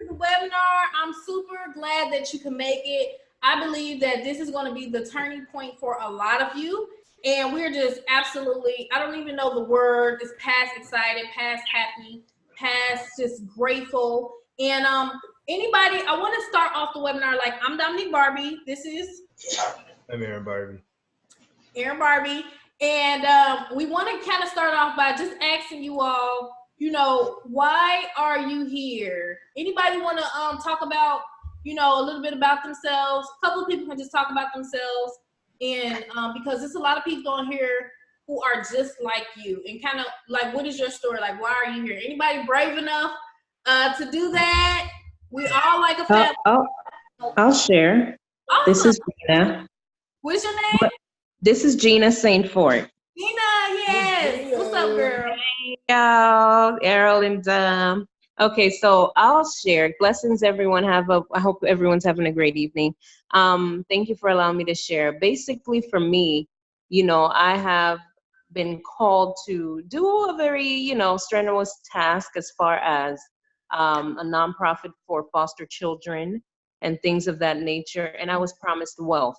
The webinar. I'm super glad that you can make it. I believe that this is going to be the turning point for a lot of you. And we're just absolutely, I don't even know the word, it's past excited, past happy, past just grateful. And anybody, I want to start off the webinar like I'm Dominique Barbie. This is I'm Aaron Barbie. Aaron Barbie. And we want to kind of start off by just asking you all, why are you here? Anybody want to talk about, a little bit about themselves? A couple of people can just talk about themselves. And because there's a lot of people on here who are just like you and kind of like, what is your story? Like, why are you here? Anybody brave enough to do that? We all like a family. I'll share. Awesome. This is Gina. What's your name? This is Gina St. Fort. Gina, yes. What's up, girl? Hey, y'all, Errol and okay, so I'll share. Blessings, everyone. I hope everyone's having a great evening. Thank you for allowing me to share. Basically, for me, I have been called to do a very, strenuous task as far as a nonprofit for foster children and things of that nature. And I was promised wealth.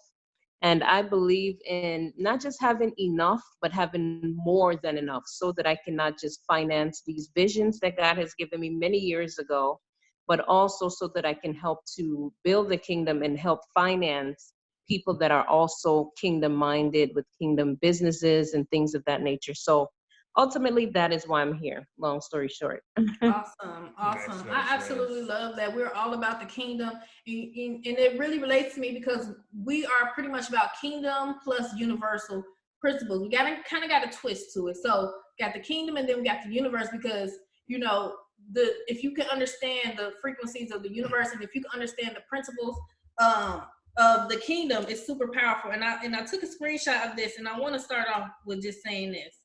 And I believe in not just having enough, but having more than enough so that I can not just finance these visions that God has given me many years ago, but also so that I can help to build the kingdom and help finance people that are also kingdom minded with kingdom businesses and things of that nature. So ultimately, that is why I'm here. Long story short. Awesome. Nice. I absolutely love that. We're all about the kingdom. And it really relates to me because we are pretty much about kingdom plus universal principles. We kind of got a twist to it. So got the kingdom and then we got the universe because, if you can understand the frequencies of the universe and if you can understand the principles of the kingdom, it's super powerful. And I took a screenshot of this and I want to start off with just saying this.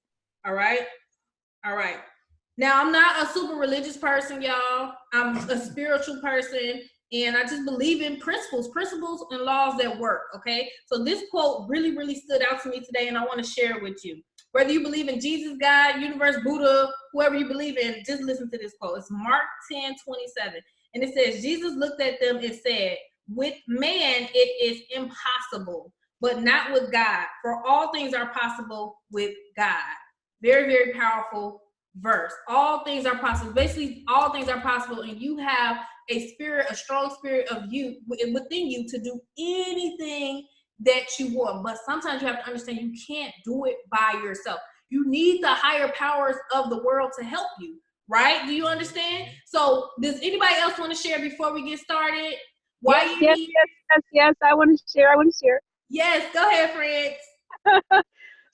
All right. Now, I'm not a super religious person, y'all. I'm a spiritual person, and I just believe in principles and laws that work, okay? So this quote really, really stood out to me today, and I want to share it with you. Whether you believe in Jesus, God, universe, Buddha, whoever you believe in, just listen to this quote. It's Mark 10:27, and it says, Jesus looked at them and said, with man it is impossible, but not with God, for all things are possible with God. Very, very powerful verse. All things are possible. Basically, all things are possible, and you have a strong spirit of you within you to do anything that you want. But sometimes you have to understand you can't do it by yourself. You need the higher powers of the world to help you, right? Do you understand? So does anybody else want to share before we get started? Yes. I want to share. Yes, go ahead, friends.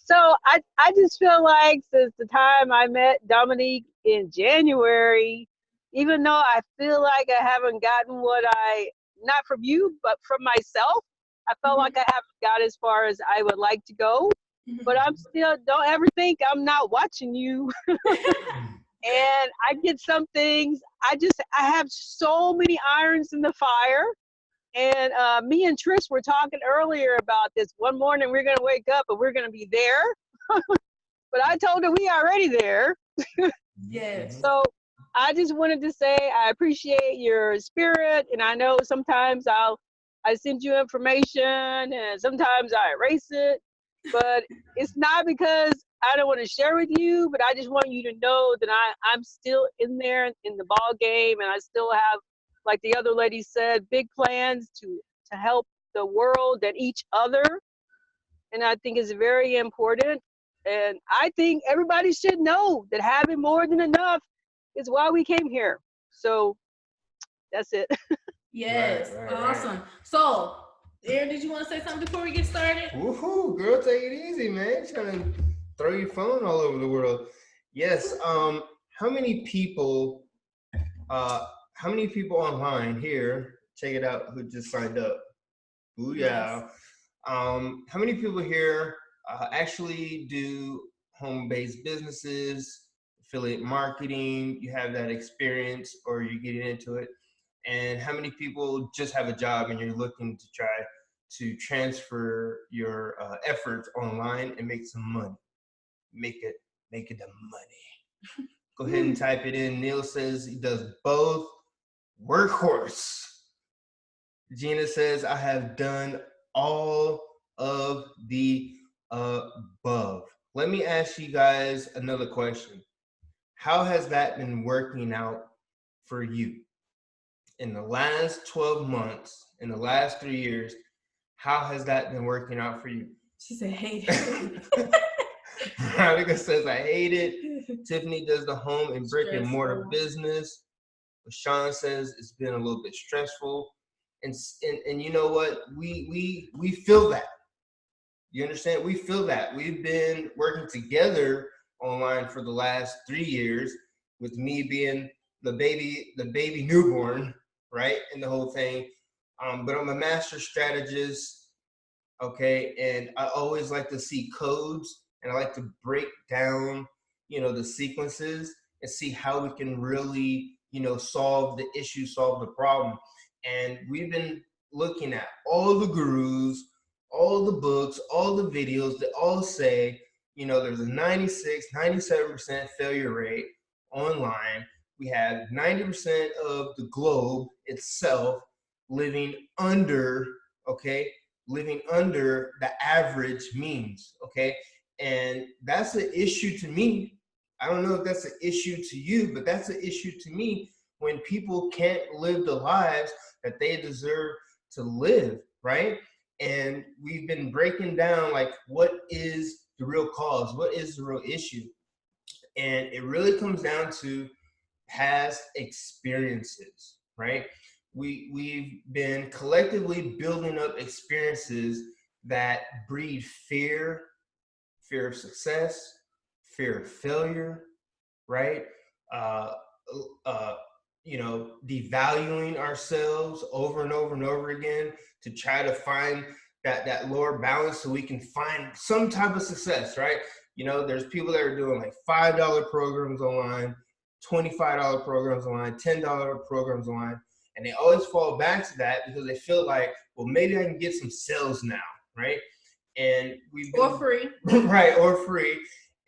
So I just feel like since the time I met Dominique in January, even though I feel like I haven't gotten not from you, but from myself, I felt like I haven't got as far as I would like to go. But I'm still, don't ever think I'm not watching you. And I get some things, I have so many irons in the fire. And me and Trish were talking earlier about this. One morning we're going to wake up and we're going to be there. But I told her we already there. Yes. So I just wanted to say I appreciate your spirit. And I know sometimes I send you information and sometimes I erase it. But it's not because I don't want to share with you, but I just want you to know that I'm still in there in the ball game, and I still have, like the other lady said, big plans to help the world and each other. And I think it's very important. And I think everybody should know that having more than enough is why we came here. So that's it. Yes, right, awesome. Right. So, Aaron, did you want to say something before we get started? Woohoo, girl, take it easy, man. Trying to throw your phone all over the world. Yes. How many people online here, check it out, who just signed up? Booyah. Yes. How many people here actually do home-based businesses, affiliate marketing, you have that experience or you're getting into it? And how many people just have a job and you're looking to try to transfer your efforts online and make some money? Make it the money. Go ahead and type it in. Neil says he does both. workhorse. Gina says, I have done all of the above. Let me ask you guys another question. How has that been working out for you? In the last 12 months, in the last 3 years, how has that been working out for you? She said, hate it. Veronica says, I hate it. Tiffany does the home and brick and mortar business. Sean says it's been a little bit stressful. And you know what? We feel that. You understand? We feel that. We've been working together online for the last 3 years, with me being the baby newborn, right? And the whole thing. But I'm a master strategist, okay? And I always like to see codes, and I like to break down, the sequences and see how we can really, solve the issue, solve the problem. And we've been looking at all the gurus, all the books, all the videos that all say, there's a 96, 97% failure rate online. We have 90% of the globe itself living under the average means, okay? And that's an issue to me. I don't know if that's an issue to you, but that's an issue to me when people can't live the lives that they deserve to live, right? And we've been breaking down, like, what is the real cause? What is the real issue? And it really comes down to past experiences, right? We've been collectively building up experiences that breed fear of success, fear of failure, right? Devaluing ourselves over and over and over again to try to find that lower balance so we can find some type of success, right? There's people that are doing like $5 programs online, $25 programs online, $10 programs online, and they always fall back to that because they feel like, well, maybe I can get some sales now, right? And or free. Right, or free.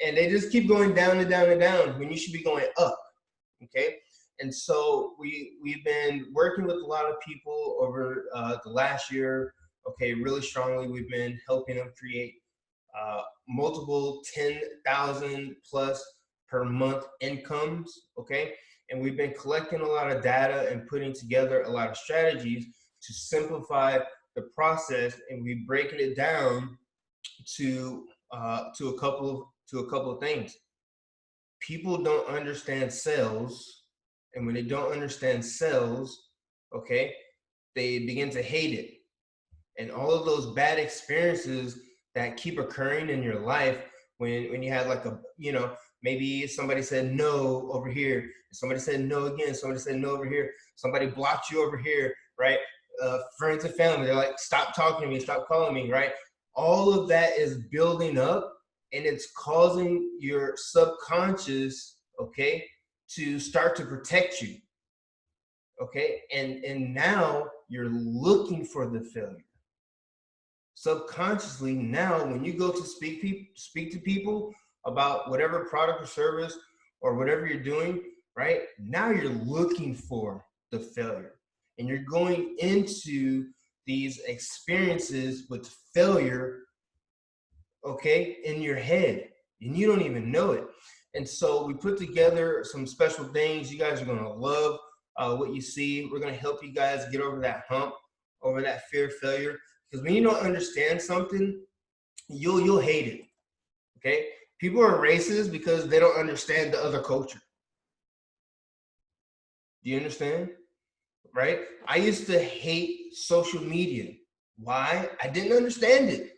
And they just keep going down and down and down when you should be going up, okay? And so we've been working with a lot of people over the last year, okay, really strongly. We've been helping them create multiple 10,000 plus per month incomes, okay? And we've been collecting a lot of data and putting together a lot of strategies to simplify the process, and we're breaking it down to a couple of things. People don't understand sales, and when they don't understand sales, okay, they begin to hate it. And all of those bad experiences that keep occurring in your life, when you had like maybe somebody said no over here, somebody said no again, somebody said no over here, somebody blocked you over here, right? Friends and family, they're like, stop talking to me, stop calling me, right? All of that is building up, and it's causing your subconscious, okay, to start to protect you, okay? And now you're looking for the failure. Subconsciously, now when you go to speak to people about whatever product or service or whatever you're doing, right? Now you're looking for the failure, and you're going into these experiences with failure, okay, in your head, and you don't even know it. And so we put together some special things. You guys are going to love what you see. We're going to help you guys get over that hump, over that fear of failure. Because when you don't understand something, you'll hate it, okay? People are racist because they don't understand the other culture. Do you understand? Right? I used to hate social media. Why? I didn't understand it.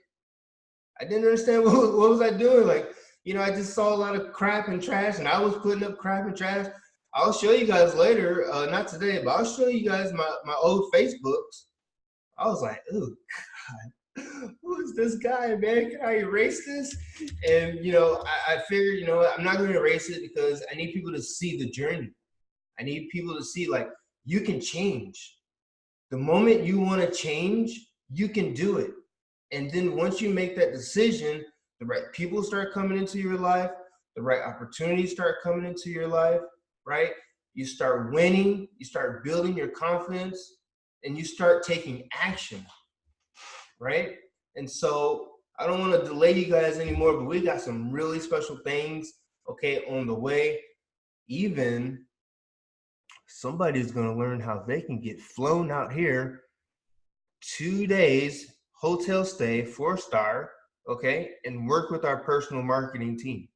I didn't understand what was I doing. Like, I just saw a lot of crap and trash, and I was putting up crap and trash. I'll show you guys later, not today, but I'll show you guys my old Facebooks. I was like, oh, God, who is this guy, man? Can I erase this? And, I figured, I'm not going to erase it because I need people to see the journey. I need people to see, like, you can change. The moment you want to change, you can do it. And then once you make that decision, the right people start coming into your life, the right opportunities start coming into your life, right? you start winning, you start building your confidence, and you start taking action, right? And so I don't want to delay you guys anymore, but we got some really special things, okay, on the way. Even somebody's going to learn how they can get flown out here 2 days, hotel stay, 4-star, okay, and work with our personal marketing team.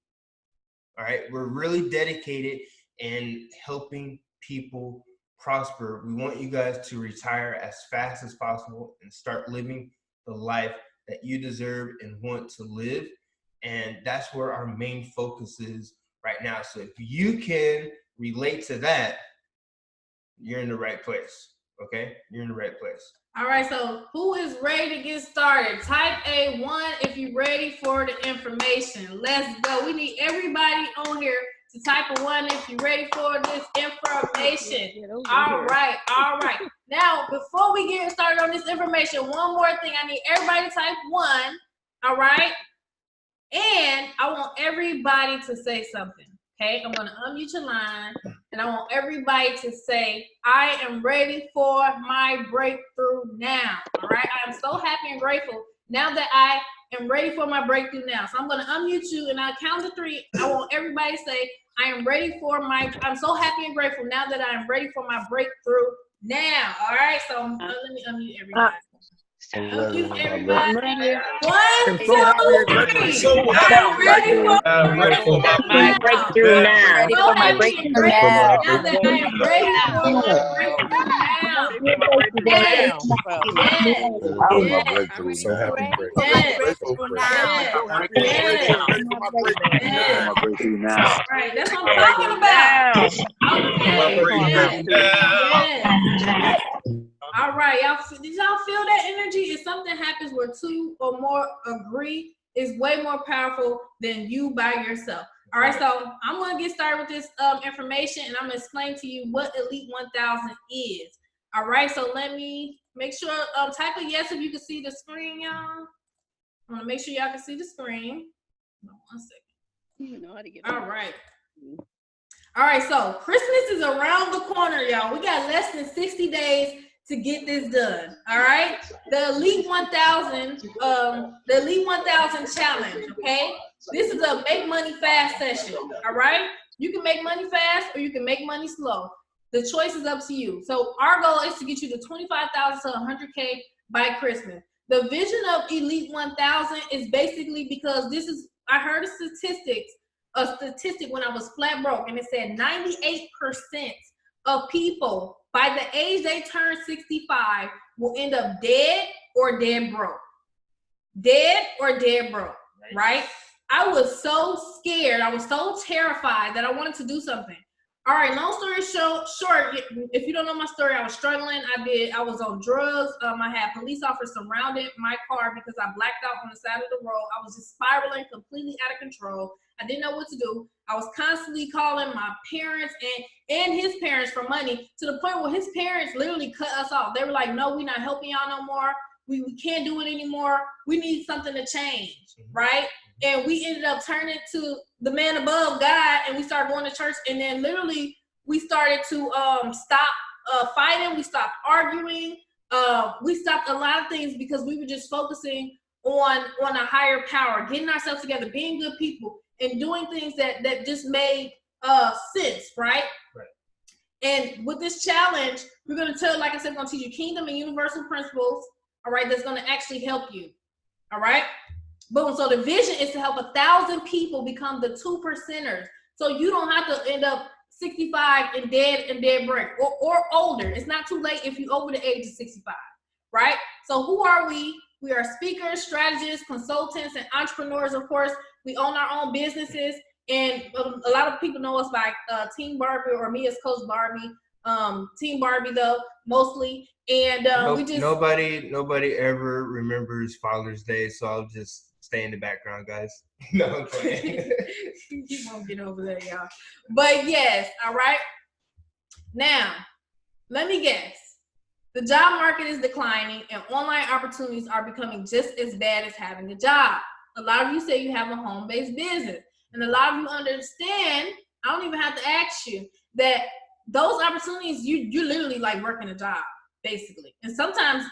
All right, we're really dedicated in helping people prosper. We want you guys to retire as fast as possible and start living the life that you deserve and want to live. And that's where our main focus is right now. So if you can relate to that, you're in the right place. Okay, you're in the right place. All right, so who is ready to get started? Type A1 if you're ready for the information. Let's go. We need everybody on here to type a 1 if you're ready for this information. All right. Now, before we get started on this information, one more thing. I need everybody to type 1, all right? And I want everybody to say something, okay? I'm going to unmute your line, and I want everybody to say, I am ready for my breakthrough now, all right? I am so happy and grateful now that I am ready for my breakthrough now. So I'm going to unmute you, and I'll count to 3. I want everybody to say, I am ready for I'm so happy and grateful now that I am ready for my breakthrough now, all right? So let me unmute everybody. Unmute everybody. 1, 2, 3. So I'm ready for My breakthrough now. Ready for my breakthrough now. Now that I am ready for my breakthrough now. Yes. My breakthrough. So happy and grateful. My breakthrough now. Right, that's what I'm talking about. Yes. All right, y'all. Did y'all feel that energy? If something happens where 2 or more agree, it's way more powerful than you by yourself. All right, so I'm going to get started with this information, and I'm going to explain to you what Elite 1000 is. All right, so let me make sure, type a yes if you can see the screen, y'all. I want to make sure y'all can see the screen. Hold on 1 second. You know how to get All right. All right, so Christmas is around the corner, y'all. We got less than 60 days to get this done. All right, the Elite 1000, challenge. Okay, this is a make money fast session. All right, you can make money fast or you can make money slow. The choice is up to you. So our goal is to get you to 25,000 to 100K by Christmas. The vision of Elite 1000 is basically because I heard a statistic when I was flat broke, and it said 98% of people by the age they turn 65 will end up dead or dead broke. Dead or dead broke, right? I was so scared. I was so terrified that I wanted to do something. All right, long story short, if you don't know my story, I was struggling. I was on drugs. I had police officers surrounded my car because I blacked out on the side of the road. I was just spiraling completely out of control. I didn't know what to do. I was constantly calling my parents and his parents for money, to the point where his parents literally cut us off. They were like, no, we're not helping y'all no more. We can't do it anymore. We need something to change, right? And we ended up turning to the man above, God, and we started going to church. And then literally we started to stop fighting. We stopped arguing. We stopped a lot of things because we were just focusing on a higher power, getting ourselves together, being good people, and doing things that just made sense, right? And with this challenge, we're going to like I said, we're going to teach you kingdom and universal principles, all right, that's going to actually help you, all right? Boom. So the vision is to help 1,000 people become the 2%ers. So you don't have to end up 65 and dead break or older. It's not too late if you're over the age of 65, right? So who are we? We are speakers, strategists, consultants, and entrepreneurs. Of course, we own our own businesses, and a lot of people know us by Team Barbie, or me as Coach Barbie. Team Barbie though, mostly. And we just nobody ever remembers Father's Day, so I'll just stay in the background, guys. No, I'm playing. You won't get over that, y'all. But yes, all right. Now, let me guess. The job market is declining, and online opportunities are becoming just as bad as having a job. A lot of you say you have a home-based business, and a lot of you understand, I don't even have to ask you, that those opportunities, you're literally like working a job, basically. And sometimes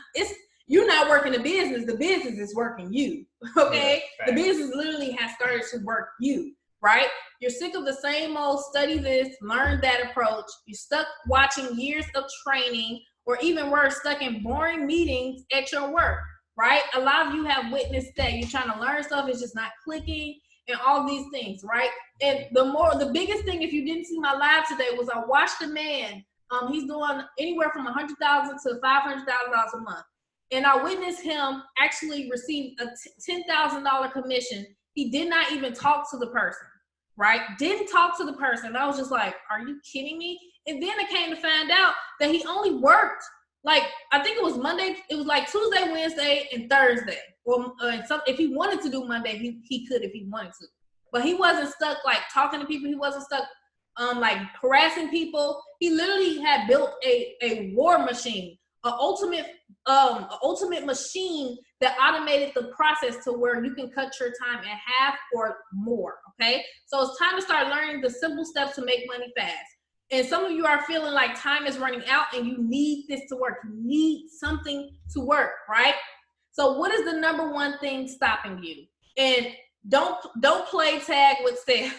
you're not working the business is working you, okay? Yeah, the business literally has started to work you, right? You're sick of the same old study this, learn that approach. You're stuck watching years of training, or even worse, stuck in boring meetings at your work, right? A lot of you have witnessed that. You're trying to learn stuff, it's just not clicking, and all these things, right? And the biggest thing, if you didn't see my live today, was I watched a man. He's doing anywhere from $100,000 to $500,000 a month. And I witnessed him actually receive a $10,000 commission. He did not even talk to the person, right? Didn't talk to the person. I was just like, are you kidding me? And then I came to find out that he only worked, like, I think it was Monday. It was like Tuesday, Wednesday, and Thursday. Well, if he wanted to do Monday, he could if he wanted to. But he wasn't stuck, like, talking to people. He wasn't stuck, like, harassing people. He literally had built a war machine, an ultimate machine that automated the process to where you can cut your time in half or more, okay? So it's time to start learning the simple steps to make money fast. And some of you are feeling like time is running out and you need this to work. You need something to work, right? So what is the number one thing stopping you? And don't play tag with sales.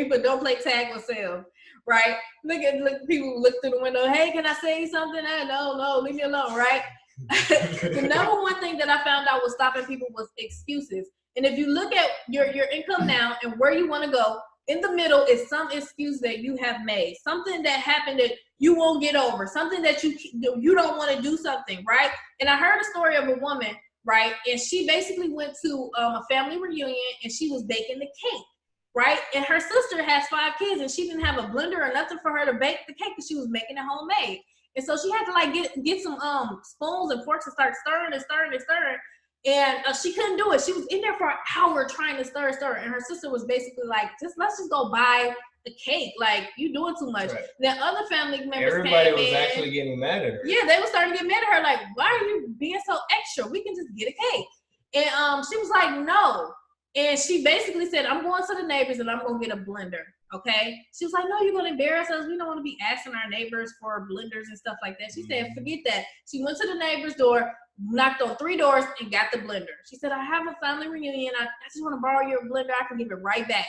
But don't play tag with sales, right? Look, people look through the window. Hey, can I say something? No, leave me alone, right? The number one thing that I found out was stopping people was excuses. And if you look at your income now and where you want to go, in the middle is some excuse that you have made, something that happened that you won't get over, something that you don't want to do something, right? And I heard a story of a woman, right? And she basically went to a family reunion and she was baking the cake, right? And her sister has 5 kids and she didn't have a blender or nothing for her to bake the cake because she was making it homemade. And so she had to like get some spoons and forks and start stirring. And she couldn't do it. She was in there for an hour trying to stir. And her sister was basically like, let's just go buy the cake. Like, you doing too much. Right. Then other family members Everybody was actually getting mad at her. Yeah, they were starting to get mad at her. Like, why are you being so extra? We can just get a cake. And she was like, no. And she basically said, I'm going to the neighbors and I'm going to get a blender. Okay. She was like, no, you're going to embarrass us. We don't want to be asking our neighbors for blenders and stuff like that. She said, forget that. She went to the neighbor's door, knocked on 3 doors and got the blender. She said, I have a family reunion. I just want to borrow your blender. I can give it right back.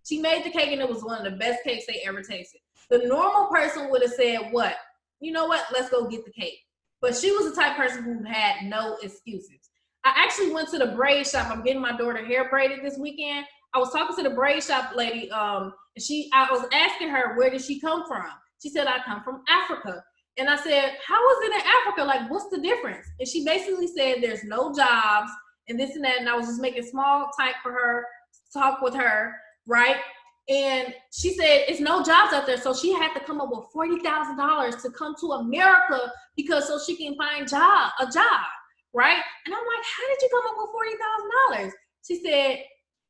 She made the cake and it was one of the best cakes they ever tasted. The normal person would have said, what? You know what? Let's go get the cake. But she was the type of person who had no excuses. I actually went to the braid shop. I'm getting my daughter hair braided this weekend. I was talking to the braid shop lady, and I was asking her, where did she come from? She said, I come from Africa. And I said, how is it in Africa? Like, what's the difference? And she basically said, there's no jobs and this and that. And I was just making small type for her, talk with her, right? And she said, it's no jobs out there. So she had to come up with $40,000 to come to America so she can find a job, right? And I'm like, how did you come up with $40,000?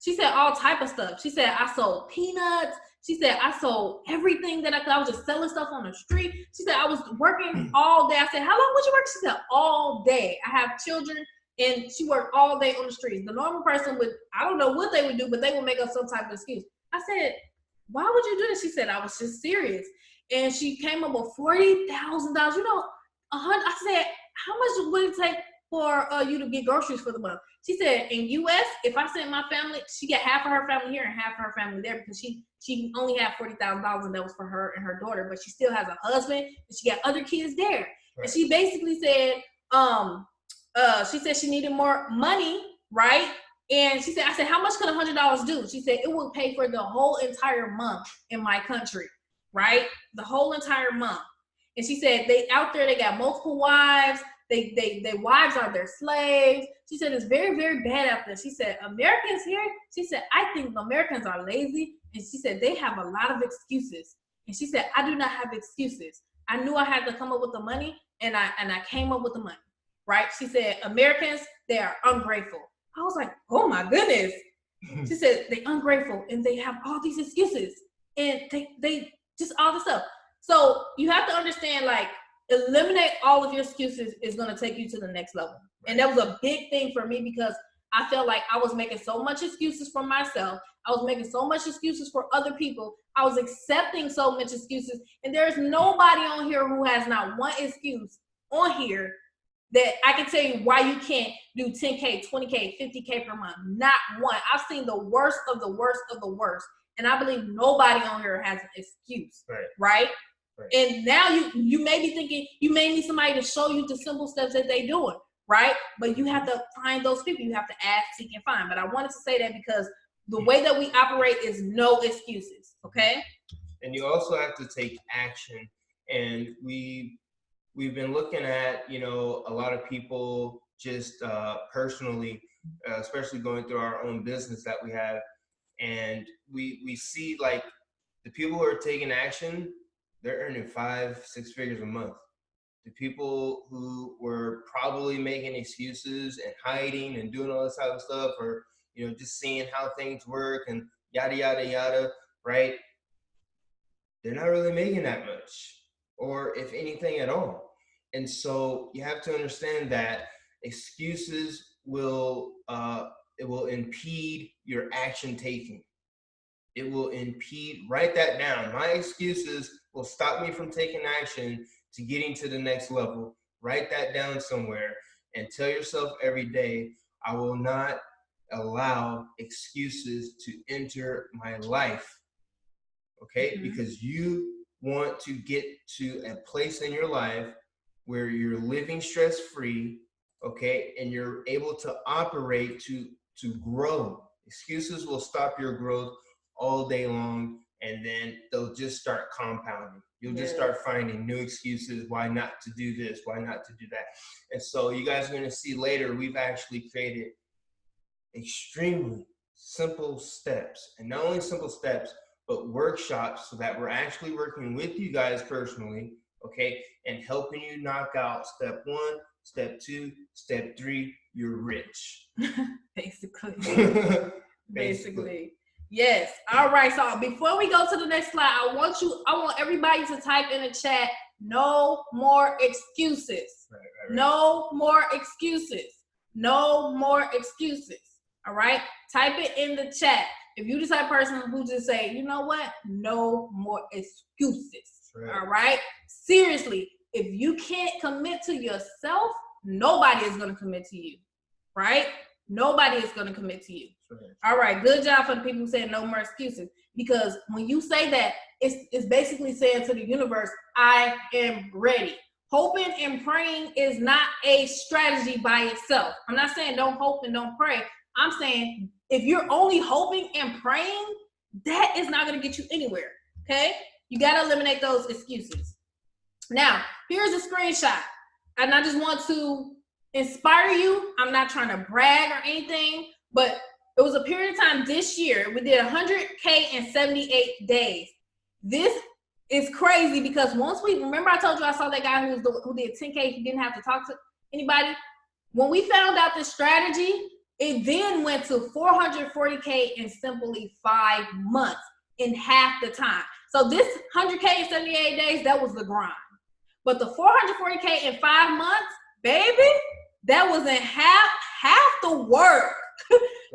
She said all type of stuff. She said, I sold peanuts. She said, I sold everything that I could. I was just selling stuff on the street. She said, I was working all day. I said, how long would you work? She said, all day. I have children, and she worked all day on the streets. The normal person would, I don't know what they would do, but they would make up some type of excuse. I said, why would you do this? She said, I was just serious. And she came up with $40,000. You know, I said, how much would it take for you to get groceries for the month? She said, in U.S., if I sent my family, she got half of her family here and half of her family there because she only had $40,000 and that was for her and her daughter, but she still has a husband and she got other kids there. Right. And she basically said, she needed more money, right? And she said, I said, how much could $100 do? She said, it would pay for the whole entire month in my country, right? The whole entire month. And she said, they got multiple wives. Their wives are their slaves. She said, it's very, very bad out there. She said, Americans here, she said, I think Americans are lazy. And she said, they have a lot of excuses. And she said, I do not have excuses. I knew I had to come up with the money, and I came up with the money, right? She said, Americans, they are ungrateful. I was like, oh my goodness. She said, they're ungrateful, and they have all these excuses, and they just all this stuff. So you have to understand, like, eliminate all of your excuses is going to take you to the next level. And that was a big thing for me because I felt like I was making so much excuses for myself. I was making so much excuses for other people. I was accepting so much excuses. And there's nobody on here who has not one excuse on here that I can tell you why you can't do 10K, 20K, 50K per month. Not one. I've seen the worst of the worst of the worst. And I believe nobody on here has an excuse, right? And now you may be thinking, you may need somebody to show you the simple steps that they're doing, right? But you have to find those people. You have to ask, seek, and find. But I wanted to say that because the way that we operate is no excuses, okay? And you also have to take action. And we've been looking at, you know, a lot of people just personally, especially going through our own business that we have. And we see like the people who are taking action, they're earning 5-6 figures a month. The people who were probably making excuses and hiding and doing all this type of stuff, or, you know, just seeing how things work and yada, yada, yada, right? They're not really making that much, or if anything at all. And so you have to understand that excuses will impede your action taking. It will impede, write that down. My excuses will stop me from taking action to getting to the next level. Write that down somewhere and tell yourself every day, I will not allow excuses to enter my life. Okay? Because you want to get to a place in your life where you're living stress-free, okay, and you're able to operate to grow. Excuses will stop your growth all day long, and then they'll just start compounding. You'll just start finding new excuses why not to do this, why not to do that. And so you guys are going to see later, we've actually created extremely simple steps, and not only simple steps, but workshops, so that we're actually working with you guys personally, okay, and helping you knock out step 1, step 2, step 3, you're rich. Basically. Basically. Yes. All right. So before we go to the next slide, I want everybody to type in the chat, no more excuses. Right. No more excuses. No more excuses. All right. Type it in the chat. If you the type of person who just say, you know what? No more excuses. Right. All right. Seriously, if you can't commit to yourself, nobody is going to commit to you. Right? Nobody is going to commit to you. All right, good job for the people who said no more excuses. Because when you say that, it's basically saying to the universe, I am ready. Hoping and praying is not a strategy by itself. I'm not saying don't hope and don't pray. I'm saying if you're only hoping and praying, that is not going to get you anywhere, okay? You got to eliminate those excuses. Now, here's a screenshot. And I just want to inspire you. I'm not trying to brag or anything, but it was a period of time this year. We did 100K in 78 days. This is crazy because once remember I told you I saw that guy who did 10K, he didn't have to talk to anybody. When we found out this strategy, it then went to 440K in simply 5 months, in half the time. So this 100K in 78 days, that was the grind. But the 440K in 5 months, baby, that was in half the work.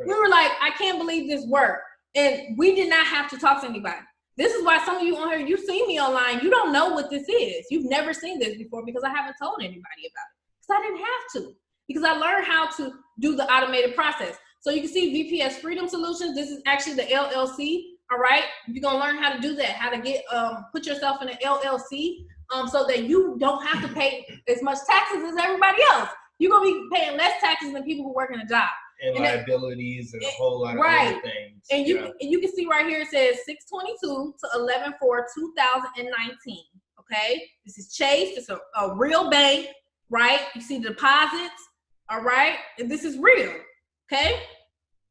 We were like, I can't believe this worked. And we did not have to talk to anybody. This is why some of you on here, you see me online, you don't know what this is. You've never seen this before because I haven't told anybody about it. Because I didn't have to. Because I learned how to do the automated process. So you can see VPS Freedom Solutions. This is actually the LLC, all right? You're going to learn how to do that, how to get put yourself in an LLC so that you don't have to pay as much taxes as everybody else. You're going to be paying less taxes than people who work in a job. And liabilities and a whole lot of other things. And you can see right here, it says 6/22 to 11/4/2019. Okay, this is Chase. It's a real bank, right? You see the deposits, all right? And this is real, okay?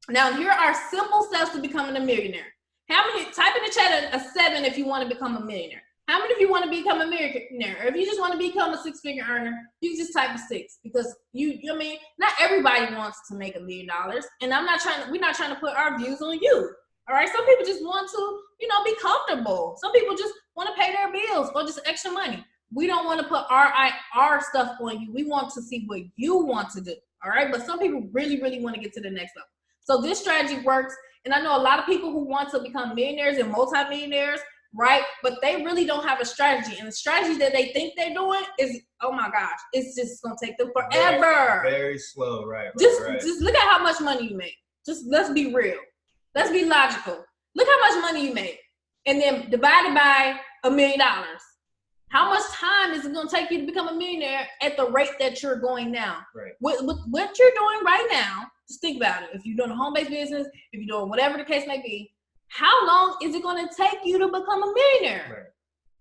Now here are simple steps to becoming a millionaire. How many? Type in the chat a 7 if you want to become a millionaire. How many of you want to become a millionaire? If you just want to become a 6-figure earner, you just type a 6 because I mean, not everybody wants to make $1 million, and we're not trying to put our views on you. All right, some people just want to, be comfortable. Some people just want to pay their bills or just extra money. We don't want to put our stuff on you. We want to see what you want to do. All right, but some people really, really want to get to the next level. So this strategy works. And I know a lot of people who want to become millionaires and multimillionaires, right? But they really don't have a strategy. And the strategy that they think they're doing is, oh my gosh, it's just going to take them forever. Very, very slow, right? Just look at how much money you make. Just let's be real. Let's be logical. Look how much money you make. And then divide it by $1 million. How much time is it going to take you to become a millionaire at the rate that you're going now? Right. With what you're doing right now, just think about it. If you're doing a home-based business, if you're doing whatever the case may be, how long is it going to take you to become a millionaire? Right.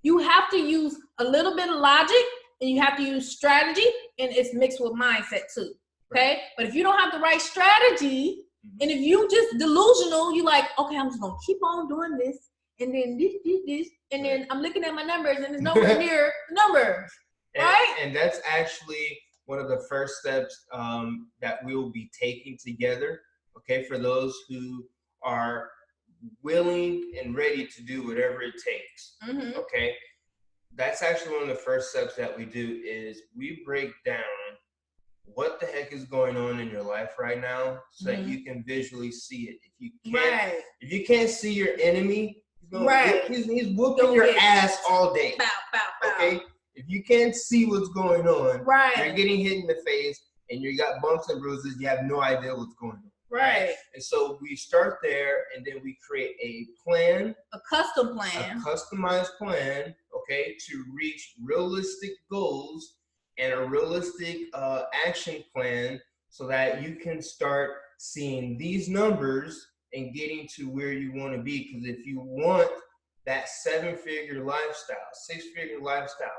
You have to use a little bit of logic, and you have to use strategy, and it's mixed with mindset too. Okay? Right. But if you don't have the right strategy, and if you just delusional, you like, okay, I'm just going to keep on doing this, and then this, and then I'm looking at my numbers, and it's nowhere near the number, right? And that's actually one of the first steps that we will be taking together, okay, for those who are willing and ready to do whatever it takes, okay? That's actually one of the first steps that we do is we break down what the heck is going on in your life right now so that you can visually see it. If you can't see your enemy, he's whooping your ass all day. Bow, bow, bow. Okay? If you can't see what's going on, right, you're getting hit in the face and you got bumps and bruises, you have no idea what's going on. Right. And so we start there and then we create a plan. A custom plan. A customized plan, okay, to reach realistic goals and a realistic action plan so that you can start seeing these numbers and getting to where you want to be. Because if you want that 7-figure lifestyle, 6-figure lifestyle,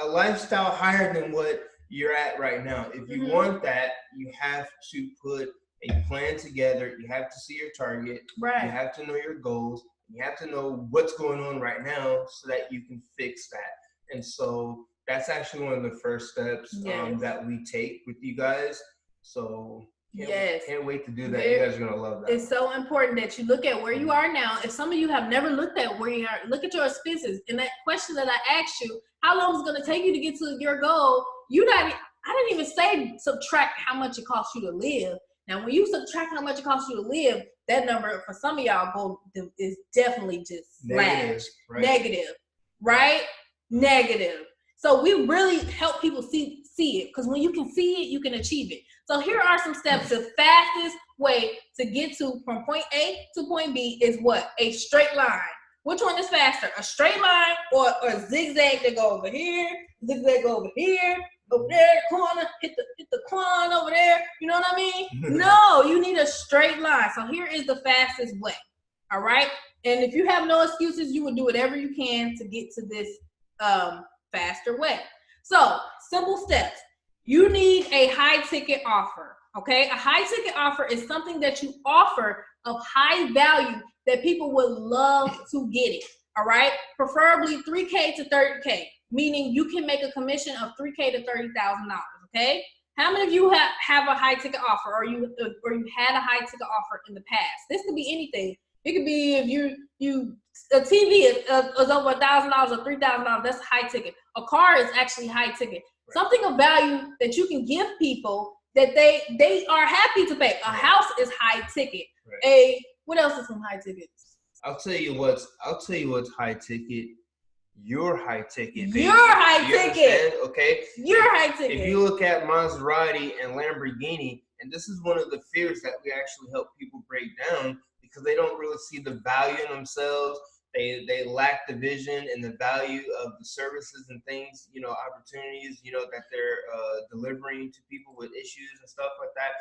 a lifestyle higher than what you're at right now, if you want that, you have to put a plan together. You have to see your target. Right. You have to know your goals. You have to know what's going on right now so that you can fix that. And so that's actually one of the first steps that we take with you guys. So can't wait to do that. You guys are going to love that. It's so important that you look at where you are now. If some of you have never looked at where you are, look at your expenses. And that question that I asked you, how long is it going to take you to get to your goal? I didn't even say subtract how much it costs you to live. Now, when you subtract how much it costs you to live, that number for some of y'all is definitely just negative, right? Negative. So we really help people see it, because when you can see it, you can achieve it. So here are some steps. The fastest way to get from point A to point B is what? A straight line. Which one is faster? A straight line or a zigzag that go over here, zigzag go over here, over there, corner, hit the corner over there. You know what I mean? No, you need a straight line. So here is the fastest way. All right? And if you have no excuses, you will do whatever you can to get to this faster way. So simple steps. You need a high ticket offer. Okay? A high ticket offer is something that you offer of high value that people would love to get it. All right? Preferably $3K to $30K. Meaning you can make a commission of $3K to $30,000, okay? How many of you have a high ticket offer, or you had a high ticket offer in the past? This could be anything. It could be if a TV is over $1,000 or $3,000. That's high ticket. A car is actually high ticket. Right. Something of value that you can give people that they are happy to pay. A house is high ticket. Right. What else is some high tickets? I'll tell you what's high ticket. You're high ticket. Baby. You're high ticket. Okay. You're high ticket. If you look at Maserati and Lamborghini, and this is one of the fears that we actually help people break down, because they don't really see the value in themselves. They lack the vision and the value of the services and things, opportunities, that they're delivering to people with issues and stuff like that.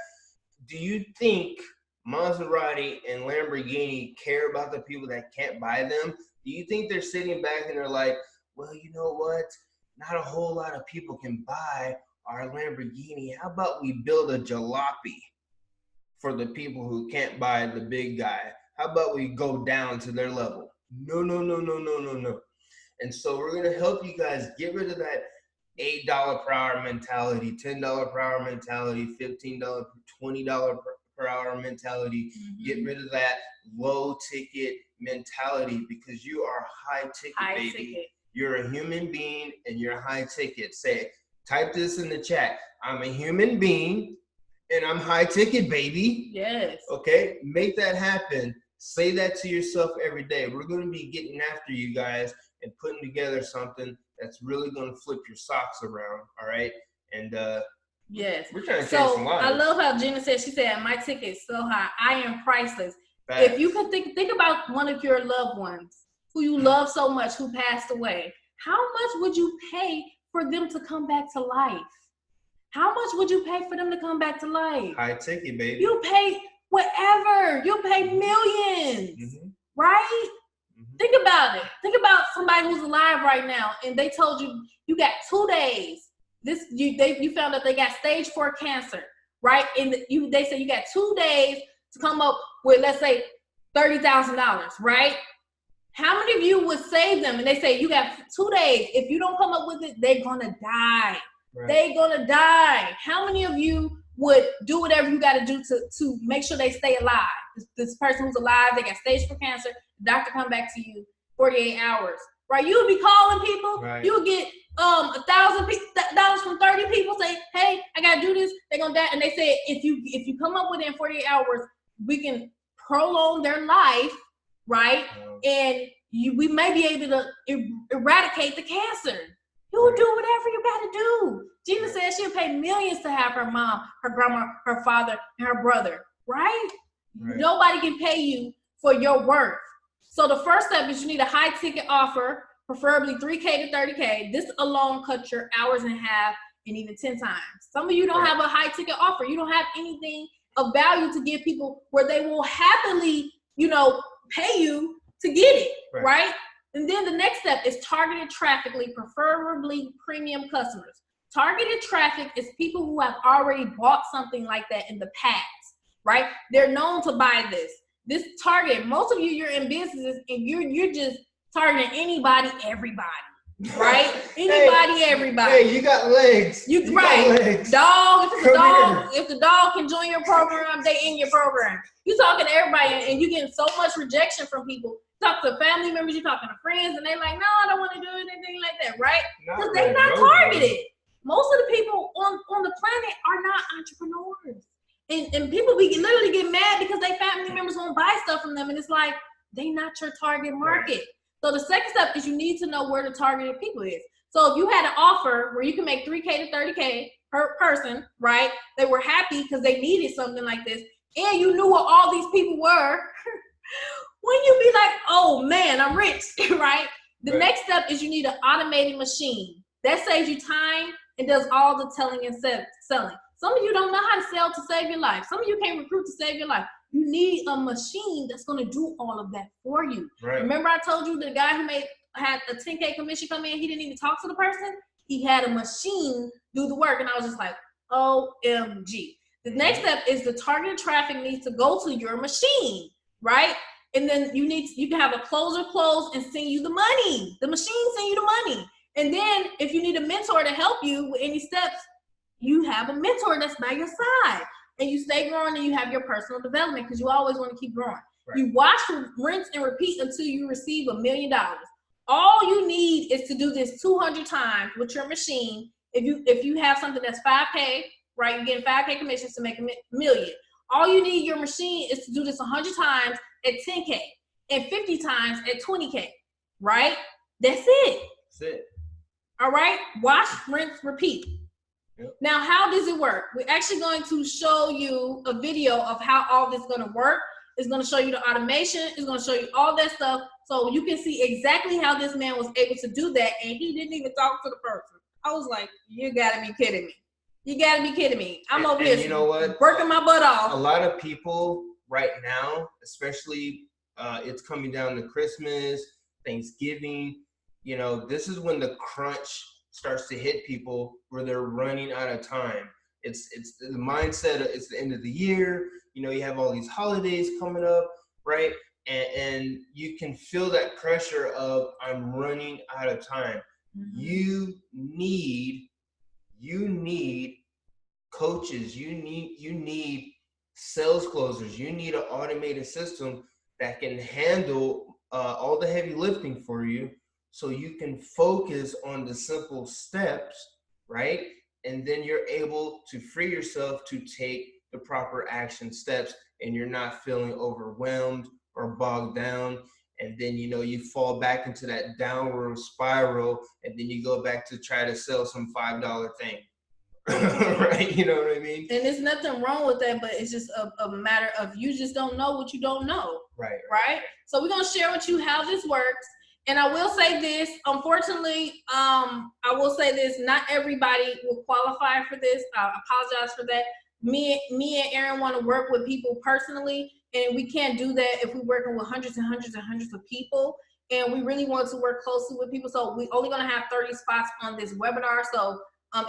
Do you think Maserati and Lamborghini care about the people that can't buy them? Do you think they're sitting back and they're like, well, you know what? Not a whole lot of people can buy our Lamborghini. How about we build a jalopy for the people who can't buy the big guy? How about we go down to their level? No. And so we're going to help you guys get rid of that $8 per hour mentality, $10 per hour mentality, $15, $20 per hour mentality. Get rid of that low ticket mentality, because you are high ticket, baby. Ticket. You're a human being and you're high ticket. Type this in the chat. I'm a human being and I'm high ticket, baby. Yes. Okay, make that happen. Say that to yourself every day. We're going to be getting after you guys and putting together something that's really going to flip your socks around. All right, and yes, we're trying to change some so lives. I love how Gina said. She said, "My ticket is so high. I am priceless." Facts. If you could think about one of your loved ones who you love so much who passed away, how much would you pay for them to come back to life? How much would you pay for them to come back to life? High ticket, baby. You pay whatever. You pay millions, right? Think about it. Think about somebody who's alive right now, and they told you you got 2 days. You found out they got stage 4 cancer, right? And they said you got 2 days to come up with, let's say, $30,000, right? How many of you would save them? And they say you got 2 days. If you don't come up with it, they're gonna die. Right. They're gonna die. How many of you would do whatever you got to do to make sure they stay alive? This person who's alive, they got stage 4 cancer. The doctor come back to you 48 hours, right? You would be calling people. Right. You would get $1,000 from 30 people. Say, hey, I gotta do this. They're gonna die. And they say if you come up with it in 48 hours, we can prolong their life, right? And we may be able to eradicate the cancer. You will do whatever you got to do. Gina said she'll pay millions to have her mom, her grandma, her father, and her brother, right? Nobody can pay you for your worth. So the first step is you need a high ticket offer, preferably 3K to 30K. This alone cuts your hours in half and even 10 times. Some of you don't have a high ticket offer. You don't have anything of value to give people where they will happily, pay you to get it, right? And then the next step is targeted traffic, preferably premium customers. Targeted traffic is people who have already bought something like that in the past, right? They're known to buy this. This target, most of you, you're in businesses and you're just targeting anybody, everybody, right? Anybody, everybody. Hey, you got legs. You got legs. Dog, if the dog can join your program, they in your program. You talking to everybody and you getting so much rejection from people. Talk to family members, you're talking to friends, and they're like, no, I don't want to do anything like that, right? Because they're not targeted. Most of the people on the planet are not entrepreneurs. And people literally get mad because their family members won't buy stuff from them, and it's like, they not your target market. So the second step is you need to know where the targeted people is. So if you had an offer where you can make 3K to 30K per person, right? They were happy because they needed something like this, and you knew what all these people were, when you be like, oh man, I'm rich, right? The next step is you need an automated machine. That saves you time and does all the telling and selling. Some of you don't know how to sell to save your life. Some of you can't recruit to save your life. You need a machine that's gonna do all of that for you. Right. Remember I told you the guy who had a 10K commission come in, he didn't even talk to the person? He had a machine do the work, and I was just like, OMG. The next step is the targeted traffic needs to go to your machine, right? And then you can have a closer close and send you the money. The machine send you the money. And then if you need a mentor to help you with any steps, you have a mentor that's by your side. And you stay growing and you have your personal development because you always want to keep growing. Right. You watch, rinse, and repeat until you receive $1 million. All you need is to do this 200 times with your machine. If you have something that's 5K, right, you're getting 5K commissions to make $1 million. All you need your machine is to do this 100 times at 10K and 50 times at 20K, right? That's it. That's it. All right? Wash, rinse, repeat. Yep. Now, how does it work? We're actually going to show you a video of how all this is going to work. It's going to show you the automation. It's going to show you all that stuff so you can see exactly how this man was able to do that, and he didn't even talk to the person. I was like, you got to be kidding me. You got to be kidding me. I'm over here, you know what? Working my butt off. A lot of people right now, especially it's coming down to Christmas, Thanksgiving, this is when the crunch starts to hit people where they're running out of time. It's the mindset, it's the end of the year, you have all these holidays coming up, right? And you can feel that pressure of I'm running out of time. Mm-hmm. You need coaches, you need sales closers, you need an automated system that can handle all the heavy lifting for you so you can focus on the simple steps, right? And then you're able to free yourself to take the proper action steps and you're not feeling overwhelmed or bogged down. And then, you know, you fall back into that downward spiral, and then you go back to try to sell some $5 thing. Right? You know what I mean? And there's nothing wrong with that, but it's just a matter of you just don't know what you don't know. Right? So we're going to share with you how this works. And I will say this, unfortunately, I will say this, not everybody will qualify for this. I apologize for that. Me and Aaron want to work with people personally, and we can't do that if we're working with hundreds and hundreds and hundreds of people. And we really want to work closely with people. So we're only going to have 30 spots on this webinar. So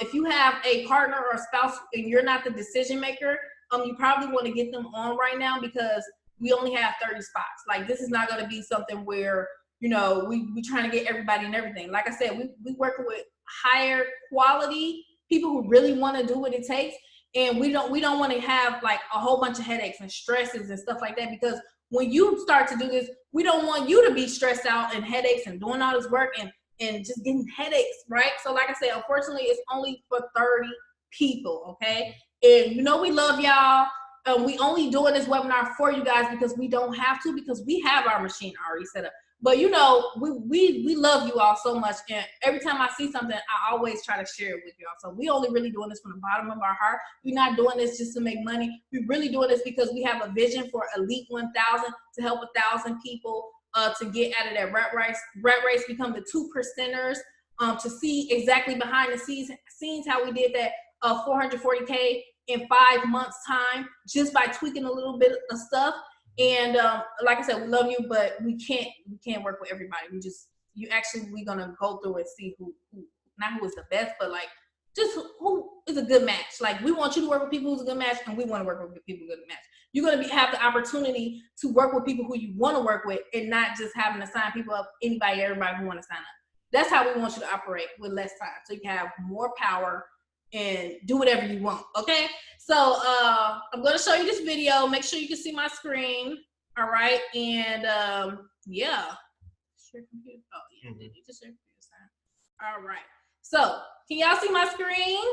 if you have a partner or a spouse and you're not the decision maker, you probably want to get them on right now, because we only have 30 spots. Like, this is not going to be something where, you know, we trying to get everybody and everything. Like I said, we working with higher quality people who really want to do what it takes. And we don't want to have like a whole bunch of headaches and stresses and stuff like that, because when you start to do this, we don't want you to be stressed out and headaches and doing all this work and just getting headaches, right? So like I said, unfortunately, it's only for 30 people, okay? And you know we love y'all. We only doing this webinar for you guys because we don't have to, because we have our machine already set up. But you know, we love you all so much, and every time I see something, I always try to share it with y'all. So we only really doing this from the bottom of our heart. We're not doing this just to make money. We're really doing this because we have a vision for Elite 1000 to help 1,000 people to get out of that rat race, become the 2%ers, to see exactly behind the scenes how we did that 440K in 5 months time, just by tweaking a little bit of stuff. And like I said, we love you, but we can't work with everybody. We're gonna go through and see who not who is the best, but like just who is a good match. Like, we want you to work with people who's a good match, and we want to work with people who's a good match. You're gonna have the opportunity to work with people who you want to work with, and not just having to sign people up, everybody who want to sign up. That's how we want you to operate with less time, so you can have more power and do whatever you want. Okay, so I'm going to show you this video. Make sure you can see my screen. All right, and yeah, share computer. Oh yeah, they need to share computer sign. All right, so can y'all see my screen?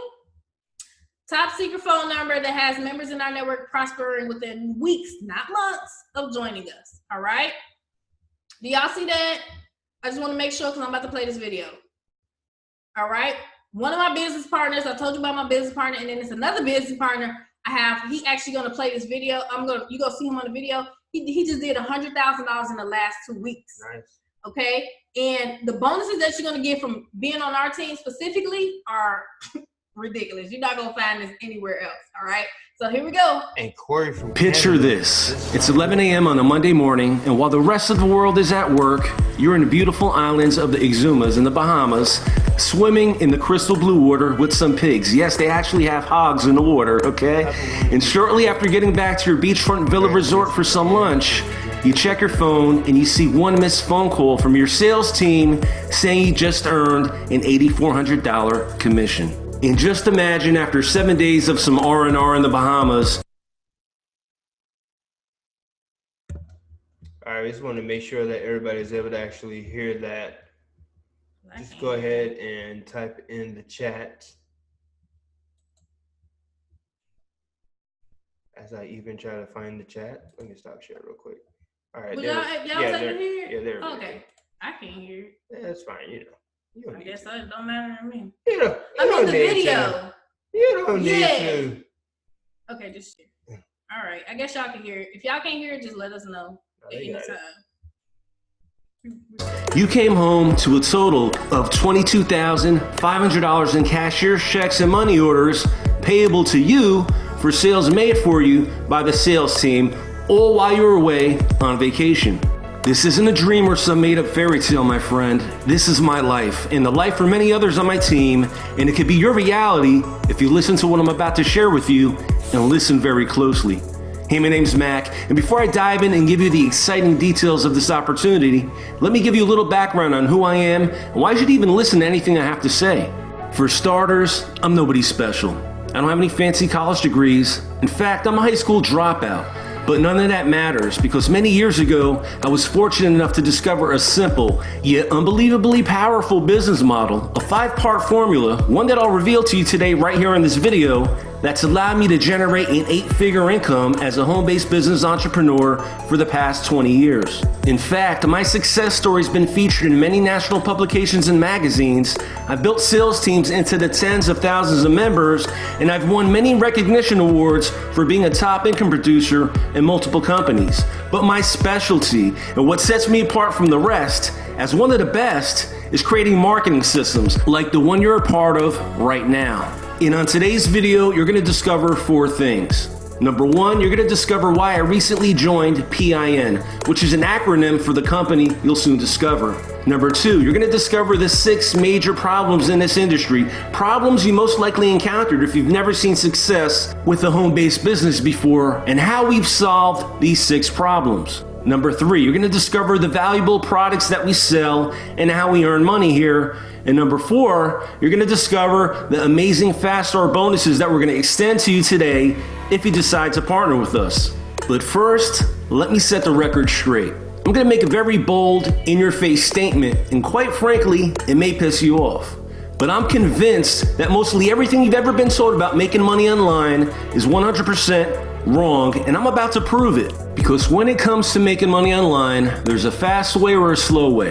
Top secret phone number that has members in our network prospering within weeks, not months, of joining us. All right, do y'all see that? I just want to make sure, because I'm about to play this video. All right. One of my business partners, I told you about my business partner, and then there's another business partner I have. He actually gonna play this video. You gonna see him on the video. He just did $100,000 in the last 2 weeks. Nice. Okay, and the bonuses that you're gonna get from being on our team specifically are ridiculous. You're not gonna find this anywhere else. All right. So here we go. And Corey from Picture Canada. this. It's 11 a.m. on a Monday morning, and while the rest of the world is at work, you're in the beautiful islands of the Exumas in the Bahamas, swimming in the crystal blue water with some pigs. Yes, they actually have hogs in the water, okay? And shortly after getting back to your beachfront villa resort for some lunch, you check your phone and you see one missed phone call from your sales team saying you just earned an $8,400 commission. And just imagine, after 7 days of some R&R in the Bahamas. All right, we just want to make sure that everybody's able to actually hear that. Just go ahead and type in the chat. As I even try to find the chat. Let me stop sharing real quick. All right. Y'all able to hear it? Yeah, there. Okay. I can't hear it. Yeah, that's fine, you know. I guess it don't matter to me. You know, I mean, the video. You don't need to. Okay, just share. All right. I guess y'all can hear it. If y'all can't hear it, just let us know at any time. You came home to a total of $22,500 in cashier's checks and money orders payable to you for sales made for you by the sales team, all while you were away on vacation. This isn't a dream or some made-up fairy tale, my friend. This is my life, and the life for many others on my team, and it could be your reality if you listen to what I'm about to share with you and listen very closely. Hey, my name's Mac, and before I dive in and give you the exciting details of this opportunity, let me give you a little background on who I am and why you should even listen to anything I have to say. For starters, I'm nobody special. I don't have any fancy college degrees. In fact, I'm a high school dropout. But none of that matters, because many years ago, I was fortunate enough to discover a simple, yet unbelievably powerful business model, a 5-part formula, one that I'll reveal to you today right here in this video, that's allowed me to generate an 8-figure income as a home-based business entrepreneur for the past 20 years. In fact, my success story has been featured in many national publications and magazines. I've built sales teams into the tens of thousands of members, and I've won many recognition awards for being a top income producer in multiple companies. But my specialty, and what sets me apart from the rest, as one of the best, is creating marketing systems like the one you're a part of right now. And on today's video, you're going to discover 4 things. Number 1, you're going to discover why I recently joined PIN, which is an acronym for the company you'll soon discover. Number 2, you're going to discover the 6 major problems in this industry, problems you most likely encountered if you've never seen success with a home-based business before, and how we've solved these 6 problems. Number 3, you're going to discover the valuable products that we sell and how we earn money here. And number 4, you're going to discover the amazing fast start bonuses that we're going to extend to you today if you decide to partner with us. But first, let me set the record straight. I'm going to make a very bold, in-your-face statement, and quite frankly, it may piss you off. But I'm convinced that mostly everything you've ever been told about making money online is 100% wrong, and I'm about to prove it. Because when it comes to making money online, there's a fast way or a slow way,